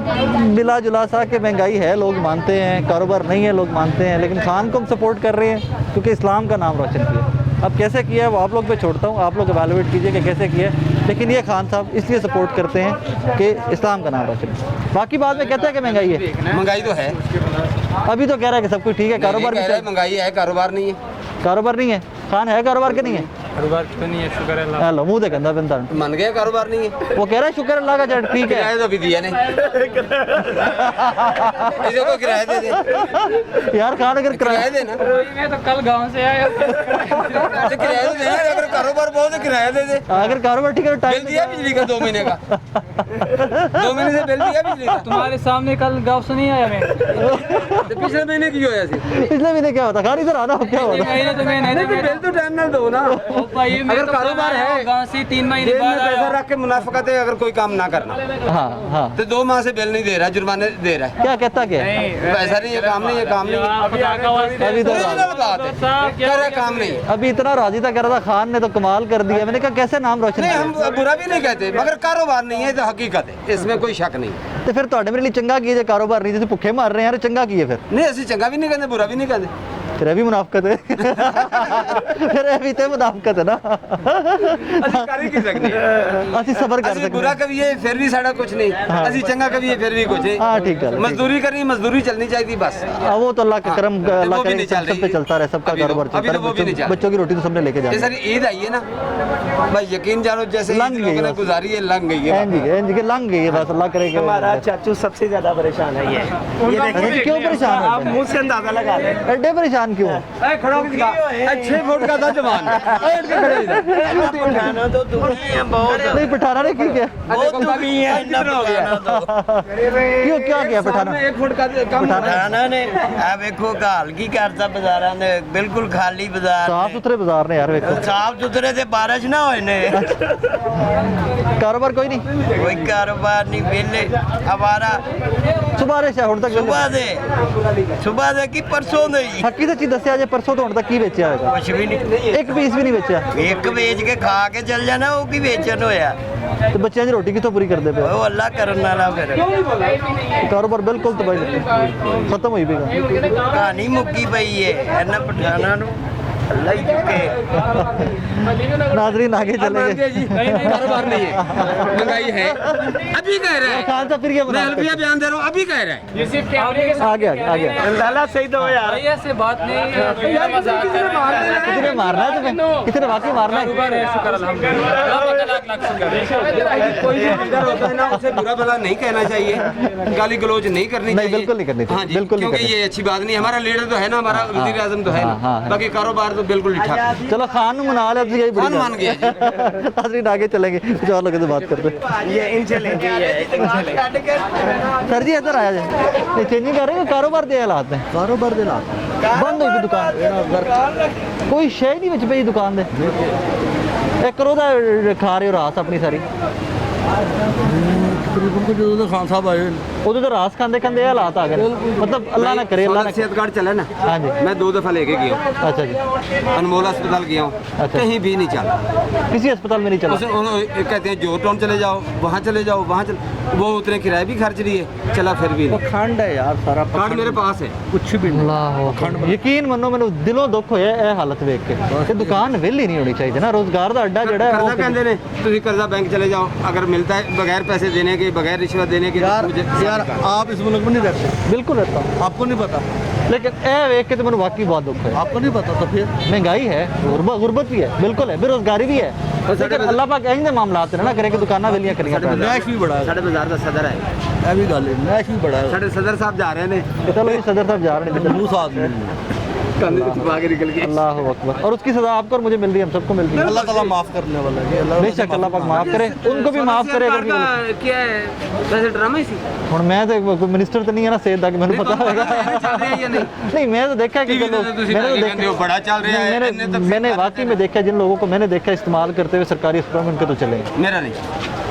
मिला जुला सा कि महंगाई है लोग मानते हैं, कारोबार नहीं है लोग मानते हैं, लेकिन खान को हम सपोर्ट कर रहे हैं क्योंकि इस्लाम का नाम रोशन किया। अब कैसे किया है वो आप लोग पे छोड़ता हूँ, आप लोग एवेलुएट कीजिए कि कैसे किया है, लेकिन ये खान साहब इसलिए सपोर्ट करते हैं कि इस्लाम का नाम रोशन किया। बाकी बाद में कहते हैं कि महंगाई है, महंगाई तो है, अभी तो कह रहा है कि सब कुछ ठीक है, कारोबार भी चल- महंगाई है, कारोबार नहीं है। कारोबार नहीं है। खान है कारोबार के नहीं है? कारोबार क्यों नहीं है? शुक्र है अल्लाह। हेलो मुंह दे गंदा बंदा मन गया कारोबार नहीं है, वो कह रहा है शुक्र अल्लाह का जड़ ठीक है। किराया तो भी दिया नहीं इसे को किराया दे दे, यार खान अगर किराया किराया देना, मैं तो कल गांव से आया। तो किराया तो देना, अगर कारोबार बहुत है किराया दे दे। अगर कारोबार ठीक है तो बिल टाइम दिया बिजली का 2 महीने का 2 महीने से बिल दिया बिजली का। तुम्हारे सामने कल गांव से नहीं आया मैं। तो पिछले महीने की होया सी, पिछले महीने क्या होता खान इधर आना हो क्या होता? महीने तो मैं नहीं बिल तो टाइम ना दो ना। ओ भाई मैं अगर तो कारोबार है, गांव से 3 महीने जेब में बाद पैसा आया। रख के मुनाफकत है, अगर कोई काम ना करना हाँ हाँ तो 2 माह से बिल नहीं दे रहा, जुर्माने दे रहा है। क्या कहता क्या है? पैसा नहीं है, काम नहीं है, काम नहीं है, अभी तो ओरिजिनल बात है, कह रहा है काम नहीं है। अभी इतना राजी था कह रहा था खान ने तो कमाल कर दिया। मैंने कहा कैसे नाम रोशन नहीं किया? हम बुरा भी नहीं कहते, मगर कारोबार नहीं है तो हकीकत है, इसमें कोई शक नहीं। तो फिर ਤੁਹਾਡੇ ਮੇਰੇ ਲਈ ਚੰਗਾ ਕੀ ਜੇ ਕਾਰੋਬਾਰ ਨਹੀਂ, ਤੁਸੀਂ ਭੁੱਖੇ ਮਾਰ ਰਹੇ ਯਾਰ, ਚੰਗਾ ਕੀ ਹੈ ਫਿਰ? नहीं ऐसी चंगा भी नहीं कहते, बुरा भी नहीं कहते। फिर ये भी मुनाफकत है फिर ये भी तो मुनाफकत है ना। ਅਸੀਂ ਕਰ ਹੀ ਕੀ ਸਕਦੇ ਹਾਂ। ਅਸੀਂ सबर कर ਅਸੀਂ सकते बुरा हैं। कभी है फिर भी साड़ा कुछ नहीं, ਅਸੀਂ चंगा कभी है फिर भी कुछ है। हाँ ठीक है मजदूरी करनी, मजदूरी चलनी चाहिए बस। वो तो अल्लाह का करम, हाँ, अल्लाह वो भी करे नहीं सब चल सब पे रही। चलता रहे, सबका अभी तो- कारोबार अभी चलता तो वो भी नहीं रहे, चल बच्चों की रोटी तो सबने लेके ये जाना सारी ईद आई है ना भाई, यकीन जानो जैसे लंघ ईद गई लोगों ने बस। गुजारी है, लंघ गई है। एंज के लंघ गई है बस, अल्लाह करे कि हमारा चाचू सबसे ज्यादा परेशान है ये क्यों परेशान आप है? मुंह से अंदाजा लगा लें। एडे परेशान पठान क्यों हो? अच्छे फुट का था जवान पठाना तो दुखी है बहुत नहीं पठाना ने क्यों किया? बहुत दुखी है पठाना तो क्यों क्या किया पठाना? पठाना ने आ वेखो घाल की करता बाजारां दे बिल्कुल खाली बाजार साफ सुथरे बाजार ने यार वेखो। साफ सुथरे ते बारिश ना होए ने कारोबार कोई नहीं? कोई कारोबार नहीं वेले आवारा सुबह से हुण तक सुबह दे की परसों दे ही हकी सच्ची दस्या जे परसों तो हुण तक की बेचा होगा? कुछ भी नहीं एक पीस भी नहीं बेचा। एक बेच के खा के चल जाना वो की बेचन होया तो बच्चों की रोटी कितों पूरी करते पे? वो अल्लाह करन वाला फिर कारोबार बिल्कुल तबाही खत्म हुई पेगा। कहानी मुक्की पई है इन्ना पठाना नु अल्लाह ही चुके नाजरीन आगे चलेंगे। कारोबार नहीं है महंगाई है अभी कह रहे हैं खान सा फिर क्या मैं अलविया बयान दे रहा हूँ अभी कह रहे हैं ये सिर्फ कैमरे के आगे आगे आगे अंदाला सही दो यार भैया से बात नहीं कितने मारना है तुम्हें? कितने वाकई मारना है? शुक्र अल्हम्दुलिल्लाह लाख शुक्र कोई लीडर होता है ना उसे बुरा भला नहीं कहना चाहिए गाली गलौज नहीं करनी नहीं, चाहिए बिल्कुल नहीं करनी चाहिए, हाँ जी, बिल्कुल नहीं क्योंकि करनी। ये अच्छी बात नहीं हमारा लीडर तो है ना हमारा वजीर आजम तो है हाँ, हाँ, ना है। बाकी कारोबार तो बिल्कुल ठीक ठाक चलो खान नु मना लिया यही बड़ी खान मान गया जी। नाजरीन आगे चलेंगे कुछ और लोगों से बात करते हैं। ये इनसे लेंगे सर जी इधर आया जाए चेंजिंग कर रहे हो कारोबार दे हालात हैं? कारोबार दे हालात बंद हुई दुकान कोई शे नहीं विच पई दुकान दे एक करो दा खा रहे हो रास अपनी सारी तकरीबन को जो खान साहब आए उधर तो रास खाते खाते हालात आ गए मतलब अल्लाह ना करे अल्लाह ना सेहत कार्ड चला ना हाँ जी मैं 2 दफा लेके गया हूँ अच्छा जी अनमोल अस्पताल गया हूँ अच्छा। कहीं भी नहीं चला किसी अस्पताल में नहीं चला कहते हैं जो टाउन चले जाओ वहाँ चले जाओ वहाँ चले वो उतने किराए भी खर्च रही है चला फिर भी नहीं खंड है यार सारा कार्ड मेरे पास है कुछ भी नहीं यकीन मनो मैंने दिलों दुख होया ਇਹ ਹਾਲਤ ਵੇਖ ਕੇ ਕਿ ਦੁਕਾਨ ਵਿਹਲੀ ਨਹੀਂ ਹੋਣੀ ਚਾਹੀਦੀ ਨਾ ਰੋਜ਼ਗਾਰ ਦਾ ਅੱਡਾ ਜਿਹੜਾ कर्जा कहते ने तुम कर्जा बैंक चले जाओ अगर मिलता है बगैर पैसे देने के बगैर रिश्वत देने के यार आप इस मुल्क में नहीं रहते बिल्कुल रहता हूँ आपको नहीं पता लेकिन ए वेख के तो मैंने वाकई बहुत दुख है आपको नहीं पता तो फिर महंगाई है गुर्बत भी है बिल्कुल है बेरोजगारी भी है लेकिन अल्लाह पाक इंज मामलात ने ना करे कि दुकाना वेलियां करियां पैण नैश भी बड़ा है साढ़े बाजार का सदर है ਇਹ ਵੀ ਗੱਲ ਹੈ ਨੈਸ਼ ਵੀ ਬੜਾ ਹੈ साढ़े सदर साहब जा रहे हैं चलो ये सदर साहब जा रहे हैं लूस आदमी कंधे से छुपा के निकल गए अल्लाह अकबर और उसकी सजा आपको और मुझे मिल रही है हम सबको मिल रही है अल्लाह ताला माफ करने वाला है अल्लाह बेशक अल्लाह पाक माफ करे उनको भी माफ करे अगर भी क्या है वैसे ड्रामा ही ਹੁਣ ਮੈਂ ਤੇ ਕੋਈ ਮਿਨਿਸਟਰ ਤਾਂ ਨਹੀਂ ਹੈ ਨਾ ਸੇਧ ਦਾ ਕਿ ਮੈਨੂੰ ਪਤਾ ਹੋਵੇਗਾ नहीं मैं तो देखा कि जो लोग मैंने तो बड़ा चल रहा है मैंने वाकई में देखा जिन लोगों को मैंने देखा इस्तेमाल करते हुए सरकारी अस्पताल में उनके तो चले मेरा नहीं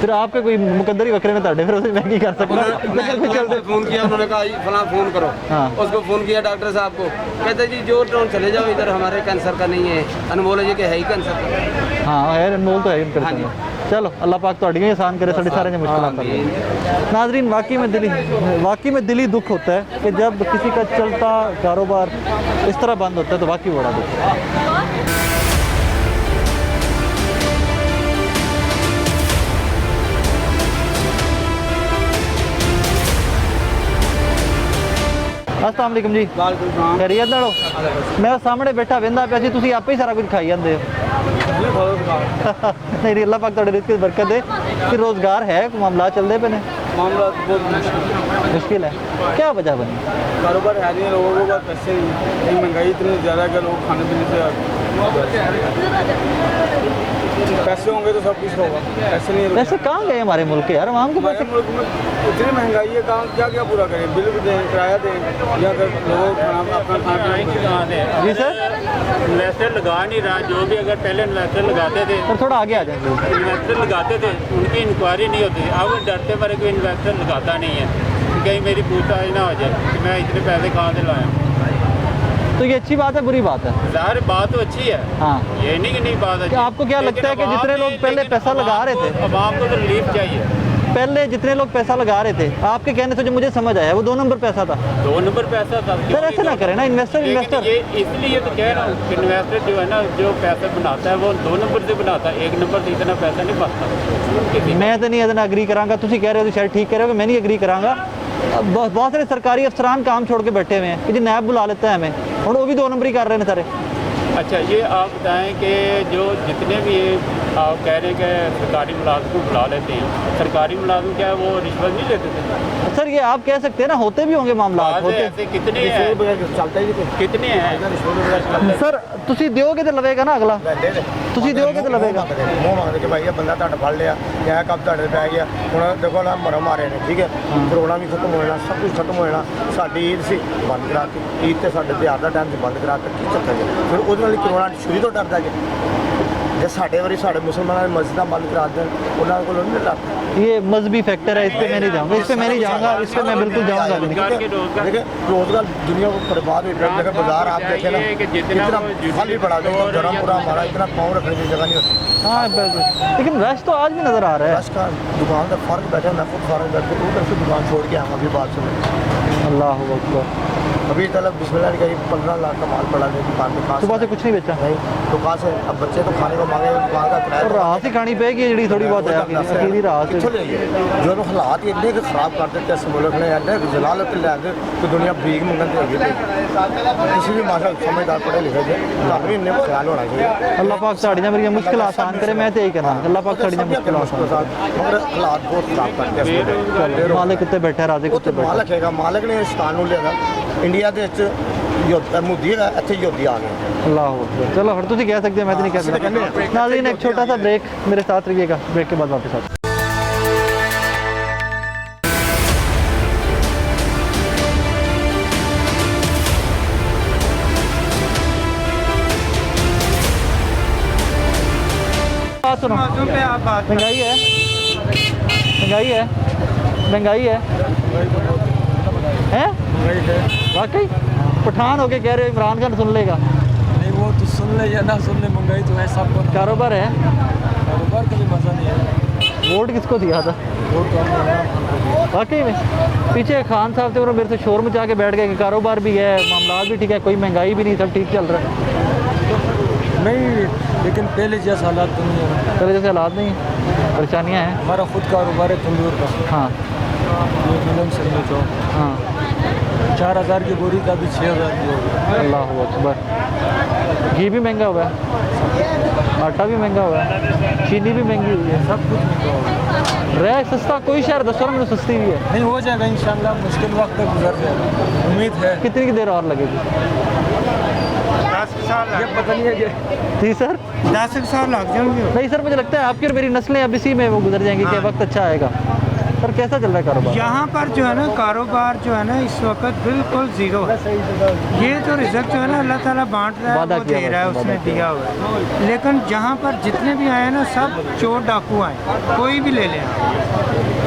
फिर आपके कोई मुकद्दर ही वक्रे ने ताड़े फिर उसे मैं नहीं कर सकता लेकिन फिर चलते फोन किया उन्होंने कहा फलां फोन करो हाँ। उसको फोन किया डॉक्टर साहब को कहते जी जो टाउन चले जाओ इधर हमारे कैंसर का नहीं है अनमोल जी के है ही कैंसर का हाँ है अनमोल तो है उनके हाँ जी। चलो अल्लाह पाक तो ही आसान करे साढ़े सारे मुश्किल नाजरीन वाकई में दिली दुख होता है कि जब किसी का चलता कारोबार इस तरह बंद होता है तो वाकई बड़ा दुख है। अस्सलाम वालेकुम जी खैरियत नालो मैं सामने बैठा वेंदा पिया सी तुसीं आपे ही सारा कुछ खाई जांदे हो नहीं नहीं अल्लाह पाक तुहाडे रिज़्क़ च बरकत दे कि रोज़गार है मामला चलते पे ने मामला बहुत मुश्किल है क्या वजह बनी कारोबार है नहीं लोगों को बस पैसे ही महंगाई इतनी ज़्यादा है कि लोग खाने पीने से पैसे होंगे तो सब कुछ होगा पैसे नहीं पैसे कहाँ गए हमारे मुल्क के यार आवाम के पैसे मुल्क में इतनी महंगाई है कहाँ क्या क्या पूरा करें बिल भी दें किराया दें या अगर लोग अपना खाना जी सर इन्वेस्टर लगा नहीं रहा जो भी अगर पहले इन्वेस्टर लगाते थे सर थोड़ा आगे आ जाएंगे इन्वेस्टर लगाते थे उनकी इंक्वायरी नहीं होती थी अब डरते मारे कोई इन्वेस्टर लगाता नहीं है कि कहीं मेरी पूछताछ ना हो जाए कि मैं इतने पैसे कहाँ से लाया तो ये अच्छी बात है बुरी बात है ज़ाहिर बात तो अच्छी है हाँ ये नहीं कि नहीं बात अच्छी आपको क्या लगता है कि जितने लोग पहले पैसा लगा रहे थे अवाम को तो रिलीफ चाहिए पहले जितने लोग पैसा लगा रहे थे आपके कहने से जो मुझे समझ आया वो 2 नंबर पैसा था 2 नंबर पैसा था सर ऐसे ना करें ना इन्वेस्टर लेकिन ये इसलिए तो कह रहा हूँ कि इन्वेस्टर जो है ना जो पैसा बनाता है वो 2 नंबर से बनाता है 1 नंबर से इतना पैसा नहीं बनता मैं तो नहीं इतना अग्री करांगा तुसी कह रहे हो तो शायद ठीक कह रहे हो मैं नहीं अग्री करांगा बहुत सारे सरकारी अफसरान काम छोड़ के बैठे हुए हैं कि जी नैब बुला लेता है हमें और वो भी 2 नंबर ही कर रहे हैं सारे अच्छा ये आप बताएं कि जो जितने भी आप कह रहे हैं कि सरकारी मुलाजिम को बुला लेते हैं, सरकारी मुलाजिम क्या है वो रिश्वत नहीं लेते थे? सर ये आप कह सकते हैं ना, होते भी होंगे मामला होते। ऐसे कितने हैं, कितने हैं सर ਤੁਸੀਂ ਦਿਓਗੇ ਤੇ ਲਵੇਗਾ ਨਾ ਅਗਲਾ, ਤੁਸੀਂ ਦਿਓਗੇ ਤੇ ਲਵੇਗਾ। ਮੂੰਹ ਮੰਗਦੇ ਕਿ ਭਾਈ ਇਹ ਬੰਦਾ ਤੁਹਾਡਾ ਫੜ ਲਿਆ, ਇਹ ਕੰਮ ਤੁਹਾਡੇ ਪੈ ਗਿਆ, ਹੁਣ ਦੇਖੋ ਨਾ ਮਰਮ ਮਾਰੇ ਨੇ, ਠੀਕ ਹੈ, ਕਰੋਨਾ ਵੀ ਖਤਮ ਹੋ ਜਾਣਾ, ਸਭ ਕੁਝ ਖਤਮ ਹੋ ਜਾਣਾ। ਸਾਡੀ ਈਦ ਸੀ ਬੰਦ ਕਰਾ ਕੇ, ਈਦ ਤੇ ਸਾਡੇ ਤਿਉਹਾਰ ਦਾ ਟਾਈਮ ਸੀ ਬੰਦ ਕਰਾ ਕੇ, ਕੀ ਚੱਕਰ ਹੈ ਫਿਰ ਉਹਦੇ ਨਾਲ ਕਰੋਨਾ ਸ਼ੁਰੂ ਤੋਂ ਡਰਦਾ ਜੀ। ਜੇ ਸਾਡੇ ਵਾਰੀ ਸਾਡੇ ਮੁਸਲਮਾਨਾਂ ਨੇ ਮਸਜਿਦਾਂ ਬੰਦ ਕਰਾ ਦੇਣ, ਉਹਨਾਂ ਕੋਲ ਨਹੀਂ ਡਰਦਾ। ये मजहबी फैक्टर है, इस पे मैं नहीं जाऊँगा, इस पे मैं नहीं जाऊँगा, इस पे मैं बिल्कुल जाऊँगा भी नहीं। देखिए रोजगार दुनिया को बर्बाद हुई है, जगह बाजार आप देखें ना कितना खाली पड़ा है, धर्मपुरा हमारा इतना पाँव रखने की जगह नहीं होती। हाँ बिल्कुल, लेकिन रश तो आज भी नज़र आ रहा है। रश का दुकान का फर्क बैठा, मैं खुद फर्क बैठे वो तरफ से दुकान छोड़ के आऊँगा अभी बात सुन। अल्लाह अकबर। अभी तक बिस्मिल्लाह करीब 15 लाख का माल पड़ा है दुकान में। सुबह से कुछ नहीं बेचा नहीं तो कहाँ से, अब बच्चे तो खाने को मांगे, दुकान का किराया और रात ही खानी पेगी जी थोड़ी बहुत है, अकेली रात कितों ले जो हालात इन्ने खराब कर देते इस मुल्क ने, इन्ने जलालत लैंदे तो दुनिया भीख मंगन ते होगी। किसी भी माशा समझदार पढ़े लिखे थे भी इन्ने ख्याल होना चाहिए। अल्लाह पाक साड़ियाँ मेरी मुश्किल आसान करे, मैं तो यही कहना अल्लाह पाक साड़ियाँ मुश्किल आसान, मगर हालात बहुत खराब करते हैं। मालिक कुत्ते बैठे राजे कुत्ते बैठे। मालिक है, मालिक ने शैतान लिया इंडिया के मोदी है, इतने योधी आ गए। अल्लाह अकबर। चलो फिर तुम कह सकते हैं, मैं तो नहीं कह सकता। नाज़रीन एक छोटा सा ब्रेक, मेरे साथ रहिएगा, ब्रेक के बाद वापस आते हैं। सुनो महंगाई है, महंगाई है, महंगाई है, हैं वाकई पठान होके कह रहे हो इमरान खान सुन लेगा? नहीं वो तो सुन ले या ना सुन ले, महंगाई तो है सबको। कारोबार है, कारोबार का भी मज़ा नहीं है। वोट किसको दिया था? वाकई में पीछे खान साहब थे, उन्होंने मेरे से शोर मचा के बैठ गए कि कारोबार भी है, मामला भी ठीक है, कोई महंगाई भी नहीं, सब ठीक चल रहा है। नहीं लेकिन पहले जैसे हालात तो नहीं है, पहले जैसे हालात नहीं, परेशानियाँ हैं। हमारा खुद कारोबार है तंदूर का। हाँ ये मिलन से ले जाओ, हाँ 4000 की बोरी का भी 6000 की हो गया। अल्लाह अकबर। घी भी महंगा हुआ है, आटा भी महंगा हुआ है, चीनी भी महंगी हुई है, सब कुछ महंगा हो गया। रह सस्ता कोई शहर दसो ना मुझे सस्ती भी है। नहीं हो जाएगा इंशाल्लाह, मुश्किल वक्त तक गुजर जाएगा, उम्मीद है। कितनी की देर और लगेगी? 10 साल ये पता नहीं है कि जी सर 10 साल लग जाएंगे। नहीं सर, मुझे लगता है आपकी और मेरी नस्लें अब इसी में वो गुजर जाएंगी कि वक्त अच्छा आएगा। सर कैसा चल रहा है कारोबार? यहाँ पर जो है ना कारोबार जो है ना इस वक्त बिल्कुल ज़ीरो है। ये जो रिजल्ट जो है ना अल्लाह ताला बांट रहा है, वादा वो किया दे रहा है, उसने दिया हुआ है। लेकिन जहाँ पर जितने भी आए हैं ना सब चोर डाकू आए, कोई भी ले लें।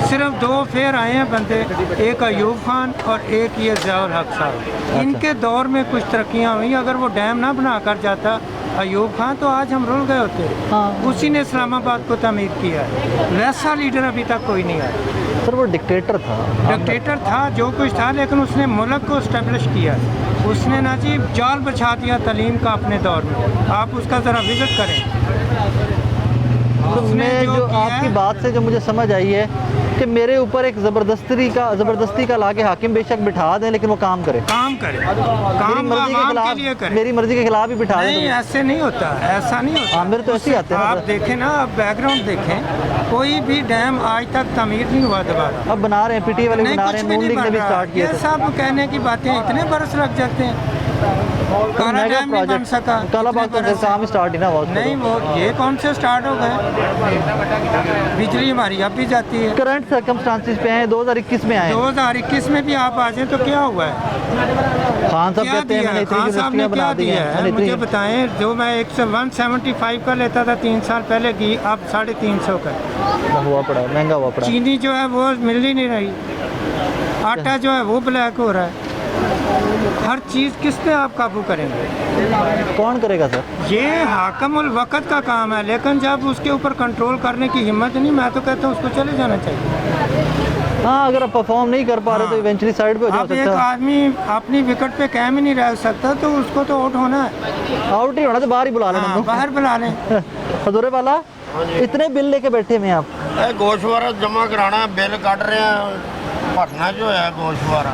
सिर्फ 2 फेर आए हैं बंदे, एक अयूब खान और एक ये ज़ियाउल हक साहब। इनके दौर में कुछ तरक्कियाँ हुई, अगर वो डैम ना बना कर जाता अयूब खान तो आज हम रुल गए होते। हाँ। उसी ने इस्लामाबाद को तमीर किया है, वैसा लीडर अभी तक कोई नहीं आया। सर वो डिक्टेटर था, डिक्टेटर था, जो कुछ था, लेकिन उसने मुल्क को इस्टेब्लिश किया। उसने ना जी जाल बिछा दिया तालीम का अपने दौर में। आप उसका ज़रा विज़िट करें। तो मैं जो आपकी बात से जो मुझे समझ आई है कि मेरे ऊपर एक ज़बरदस्ती का लाके हाकिम बेशक बिठा दें, लेकिन वो काम करे, काम करे, मेरी काम मर्जी के आवाम के खिलाफ, लिए करे। मेरी मर्जी के खिलाफ ही बिठा नहीं दें। ऐसे नहीं होता, ऐसा नहीं होता। हाँ, मेरे तो ऐसे ही आते हैं ना आप सर। देखें ना, आप बैकग्राउंड देखें, कोई भी डैम आज तक तमीर नहीं हुआ दोबारा। अब बना रहे हैं, पीटी वाले नहीं बना कुछ रहे हैं, भी नून नहीं लीग ने बन भी रहा। स्टार्ट किया ये था। सब कहने की बातें, इतने बरस लग जाते हैं, काला मेगा डैम नहीं बन प्रोजेक्ट सका। कालाबाग इतने का बरस काम स्टार्ट ही ना हुआ उसका नहीं, तो। वो ये कौन से स्टार्ट हो गए? बिजली हमारी अब भी जाती है। करंट सर्कमस्टांसिस पे हैं, 2021 में आए हैं। 2021 में भी आप आ जाए तो क्या हुआ है? खान साहब क्या कहते हैं दिया मैंने है? इतनी खान साहब ने यूनिवर्सिटियाँ क्या बना दी दिया हैं, है मैंने मुझे इतनी। बताएं। जो मैं 175 का लेता था 3 साल पहले की, अब 350 का। हुआ पड़ा है, महंगा हुआ पड़ा है। चीनी जो है वो मिल ही नहीं रही, आटा जो है वो ब्लैक हो रहा है। हर चीज़ किस पे आप काबू करेंगे? कौन करेगा सर? ये हाकमुल वक़्त का काम है, लेकिन जब उसके ऊपर कंट्रोल करने की हिम्मत नहीं, मैं तो कहता हूँ उसको चले जाना चाहिए। हाँ, अगर आप परफॉर्म नहीं कर पा रहे तो इवेंचुअली साइड पे हो अब जा एक सकता है। आदमी अपनी विकेट पे कायम ही नहीं रह सकता, तो उसको तो आउट होना है। आउट ही होना तो बाहर ही बुला लेना। हाँ, बाहर बुला लें। हजूरे वाला इतने बिल लेके बैठे हुए हैं आप? गोशवारा जमा कराना, बिल कट रहे हैं, भरना जो है गोशवारा।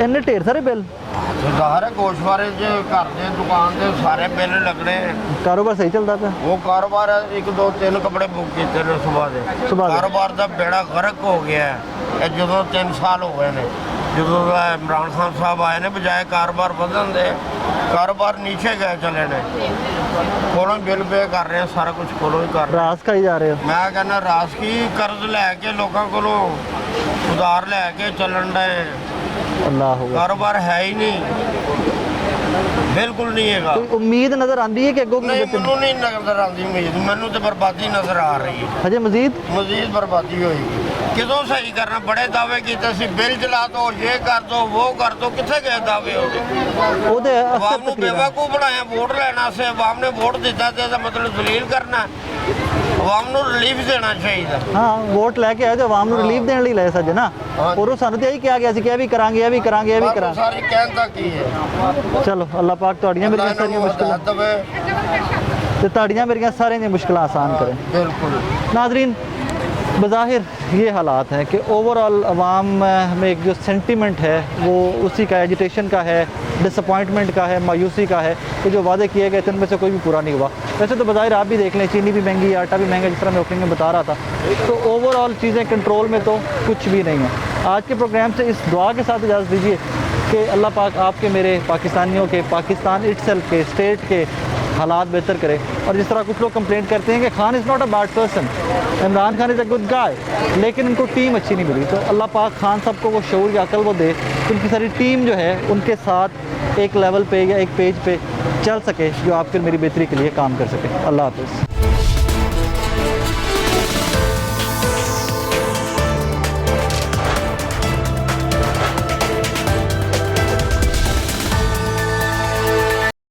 ਇੰਨੇ ਢੇਰ ਸਾਰੇ ਬਿੱਲ ਸਾਰੇ ਗੋਸ਼ਵਾਰੇ ਜੇ ਘਰ ਦੇ ਦੁਕਾਨ ਦੇ ਸਾਰੇ ਬਿੱਲ ਲੱਗਣੇ। ਕਾਰੋਬਾਰ ਸਹੀ ਚੱਲਦਾ ਪਿਆ? ਉਹ ਕਾਰੋਬਾਰ 1 2 3 ਕੱਪੜੇ ਬੁੱਕ ਕੀਤੇ ਨੇ ਸੁਬਾਹ ਦੇ। ਕਾਰੋਬਾਰ ਦਾ ਬੇੜਾ ਗਰਕ ਹੋ ਗਿਆ ਹੈ। ਇਹ ਜਦੋਂ 3 ਸਾਲ ਹੋ ਗਏ ਨੇ ਜਦੋਂ ਦਾ ਇਮਰਾਨ ਖਾਨ ਸਾਹਿਬ ਆਏ ਨੇ, ਬਜਾਏ ਕਾਰੋਬਾਰ ਵਧਣ ਦੇ ਕਾਰੋਬਾਰ ਨੀਚੇ ਗਏ ਚਲੇ ਨੇ। ਕੋਲੋਂ ਬਿੱਲ ਪੇ ਕਰ ਰਹੇ ਆ, ਸਾਰਾ ਕੁਝ ਕੋਲੋਂ ਹੀ ਕਰ ਰਹੇ। ਰਾਸ ਖਾਈ ਜਾ ਰਹੇ ਹੋ? ਮੈਂ ਕਹਿੰਦਾ ਰਾਸ ਕੀ, ਕਰਜ਼ ਲੈ ਕੇ ਲੋਕਾਂ ਕੋਲੋਂ ਉਧਾਰ ਲੈ ਕੇ ਚੱਲਣ ਡਏ। ਅੱਲਾਹ ਹੋ ਕਾਰੋਬਾਰ ਹੈ ਹੀ ਨਹੀਂ, ਬਿਲਕੁਲ ਨਹੀਂ ਹੈਗਾ। ਕੋਈ ਉਮੀਦ ਨਜ਼ਰ ਆਂਦੀ ਹੈ ਕਿ ਅੱਗੋਂ ਨਹੀਂ, ਮੈਨੂੰ ਨਹੀਂ ਨਜ਼ਰ ਆਉਂਦੀ ਉਮੀਦ, ਮੈਨੂੰ ਤੇ ਬਰਬਾਦੀ ਨਜ਼ਰ ਆ ਰਹੀ ਹੈ। ਹਜੇ ਮਜ਼ੀਦ ਬਰਬਾਦੀ ਹੋਏਗੀ। ਕਿਦੋਂ ਸਹੀ ਕਰਨਾ? ਬੜੇ ਦਾਅਵੇ ਕੀਤੇ ਸੀ, ਬਿੱਲ ਚਲਾ ਦੋ, ਇਹ ਕਰ ਦੋ, ਉਹ ਕਰ ਦੋ, ਕਿੱਥੇ ਗਏ ਦਾਅਵੇ ਉਹਦੇ? ਆਵਾਮ ਨੂੰ ਬੇਵਕੂਫ ਬਣਾਇਆ ਵੋਟ ਲੈਣਾ ਸੀ। ਆਵਾਮ ਨੇ ਵੋਟ ਦਿੱਤਾ ਤੇ ਇਹਦਾ ਮਤਲਬ ਜ਼ਲੀਲ ਕਰਨਾ। ਆਵਾਮ ਨੂੰ ਰਿਲੀਫ ਦੇਣਾ ਚਾਹੀਦਾ। ਹਾਂ, ਵੋਟ ਲੈ ਕੇ ਆਏ ਤੇ ਆਵਾਮ ਨੂੰ ਰਿਲੀਫ ਦੇਣ ਲਈ ਲਏ ਸੱਜੇ ਨਾ। ਔਰ ਸਾਨੂੰ ਤੇ ਇਹੀ ਕਿਹਾ ਗਿਆ ਸੀ ਕਿ ਇਹ ਵੀ ਕਰਾਂਗੇ, ਇਹ ਵੀ ਕਰਾਂਗੇ, ਇਹ ਵੀ ਕਰਾਂਗੇ। ਸਾਰੀ ਕਹਿਣ ਕੀ ਹੈ। ਚਲੋ ਅੱਲਾਹ ਪਾਕ ਤੁਹਾਡੀਆਂ ਮੇਰੀਆਂ ਸਾਰੀਆਂ ਮੁਸ਼ਕਿਲਾਂ ਤੇ ਤੁਹਾਡੀਆਂ मेरिया सारे दी मुश्किल आसान करें। बिल्कुल। नाजरीन, बज़ाहिर ये हालात हैं कि ओवरऑल आवाम में एक जो सेंटिमेंट है वो उसी का एजिटेशन का है, डिसअपॉइंटमेंट का है, मायूसी का है कि जो वादे किए गए थे उनमें से कोई भी पूरा नहीं हुआ। वैसे तो बज़ाहिर आप भी देख लें, चीनी भी महंगी, आटा भी महंगा, जिस तरह मैं ओपनिंग में बता रहा था। तो ओवरऑल चीज़ें कंट्रोल में तो कुछ भी नहीं है। आज के प्रोग्राम से इस दुआ के साथ इजाज़त दीजिए कि अल्लाह पाक आपके, मेरे, पाकिस्तानियों के, पाकिस्तान इटसेल्फ के, स्टेट के हालात बेहतर करे। और जिस तरह कुछ लोग कंप्लेंट करते हैं कि Khan is not a bad person, Imran Khan is a good guy, लेकिन उनको टीम अच्छी नहीं मिली। तो अल्लाह पाक खान साहब को वो शऊर या अकल वो दे कि उनकी सारी टीम जो है उनके साथ एक लेवल पे या एक पेज पे चल सके, जो आपके मेरी बेहतरी के लिए काम कर सके। अल्लाह हाफ़िज़।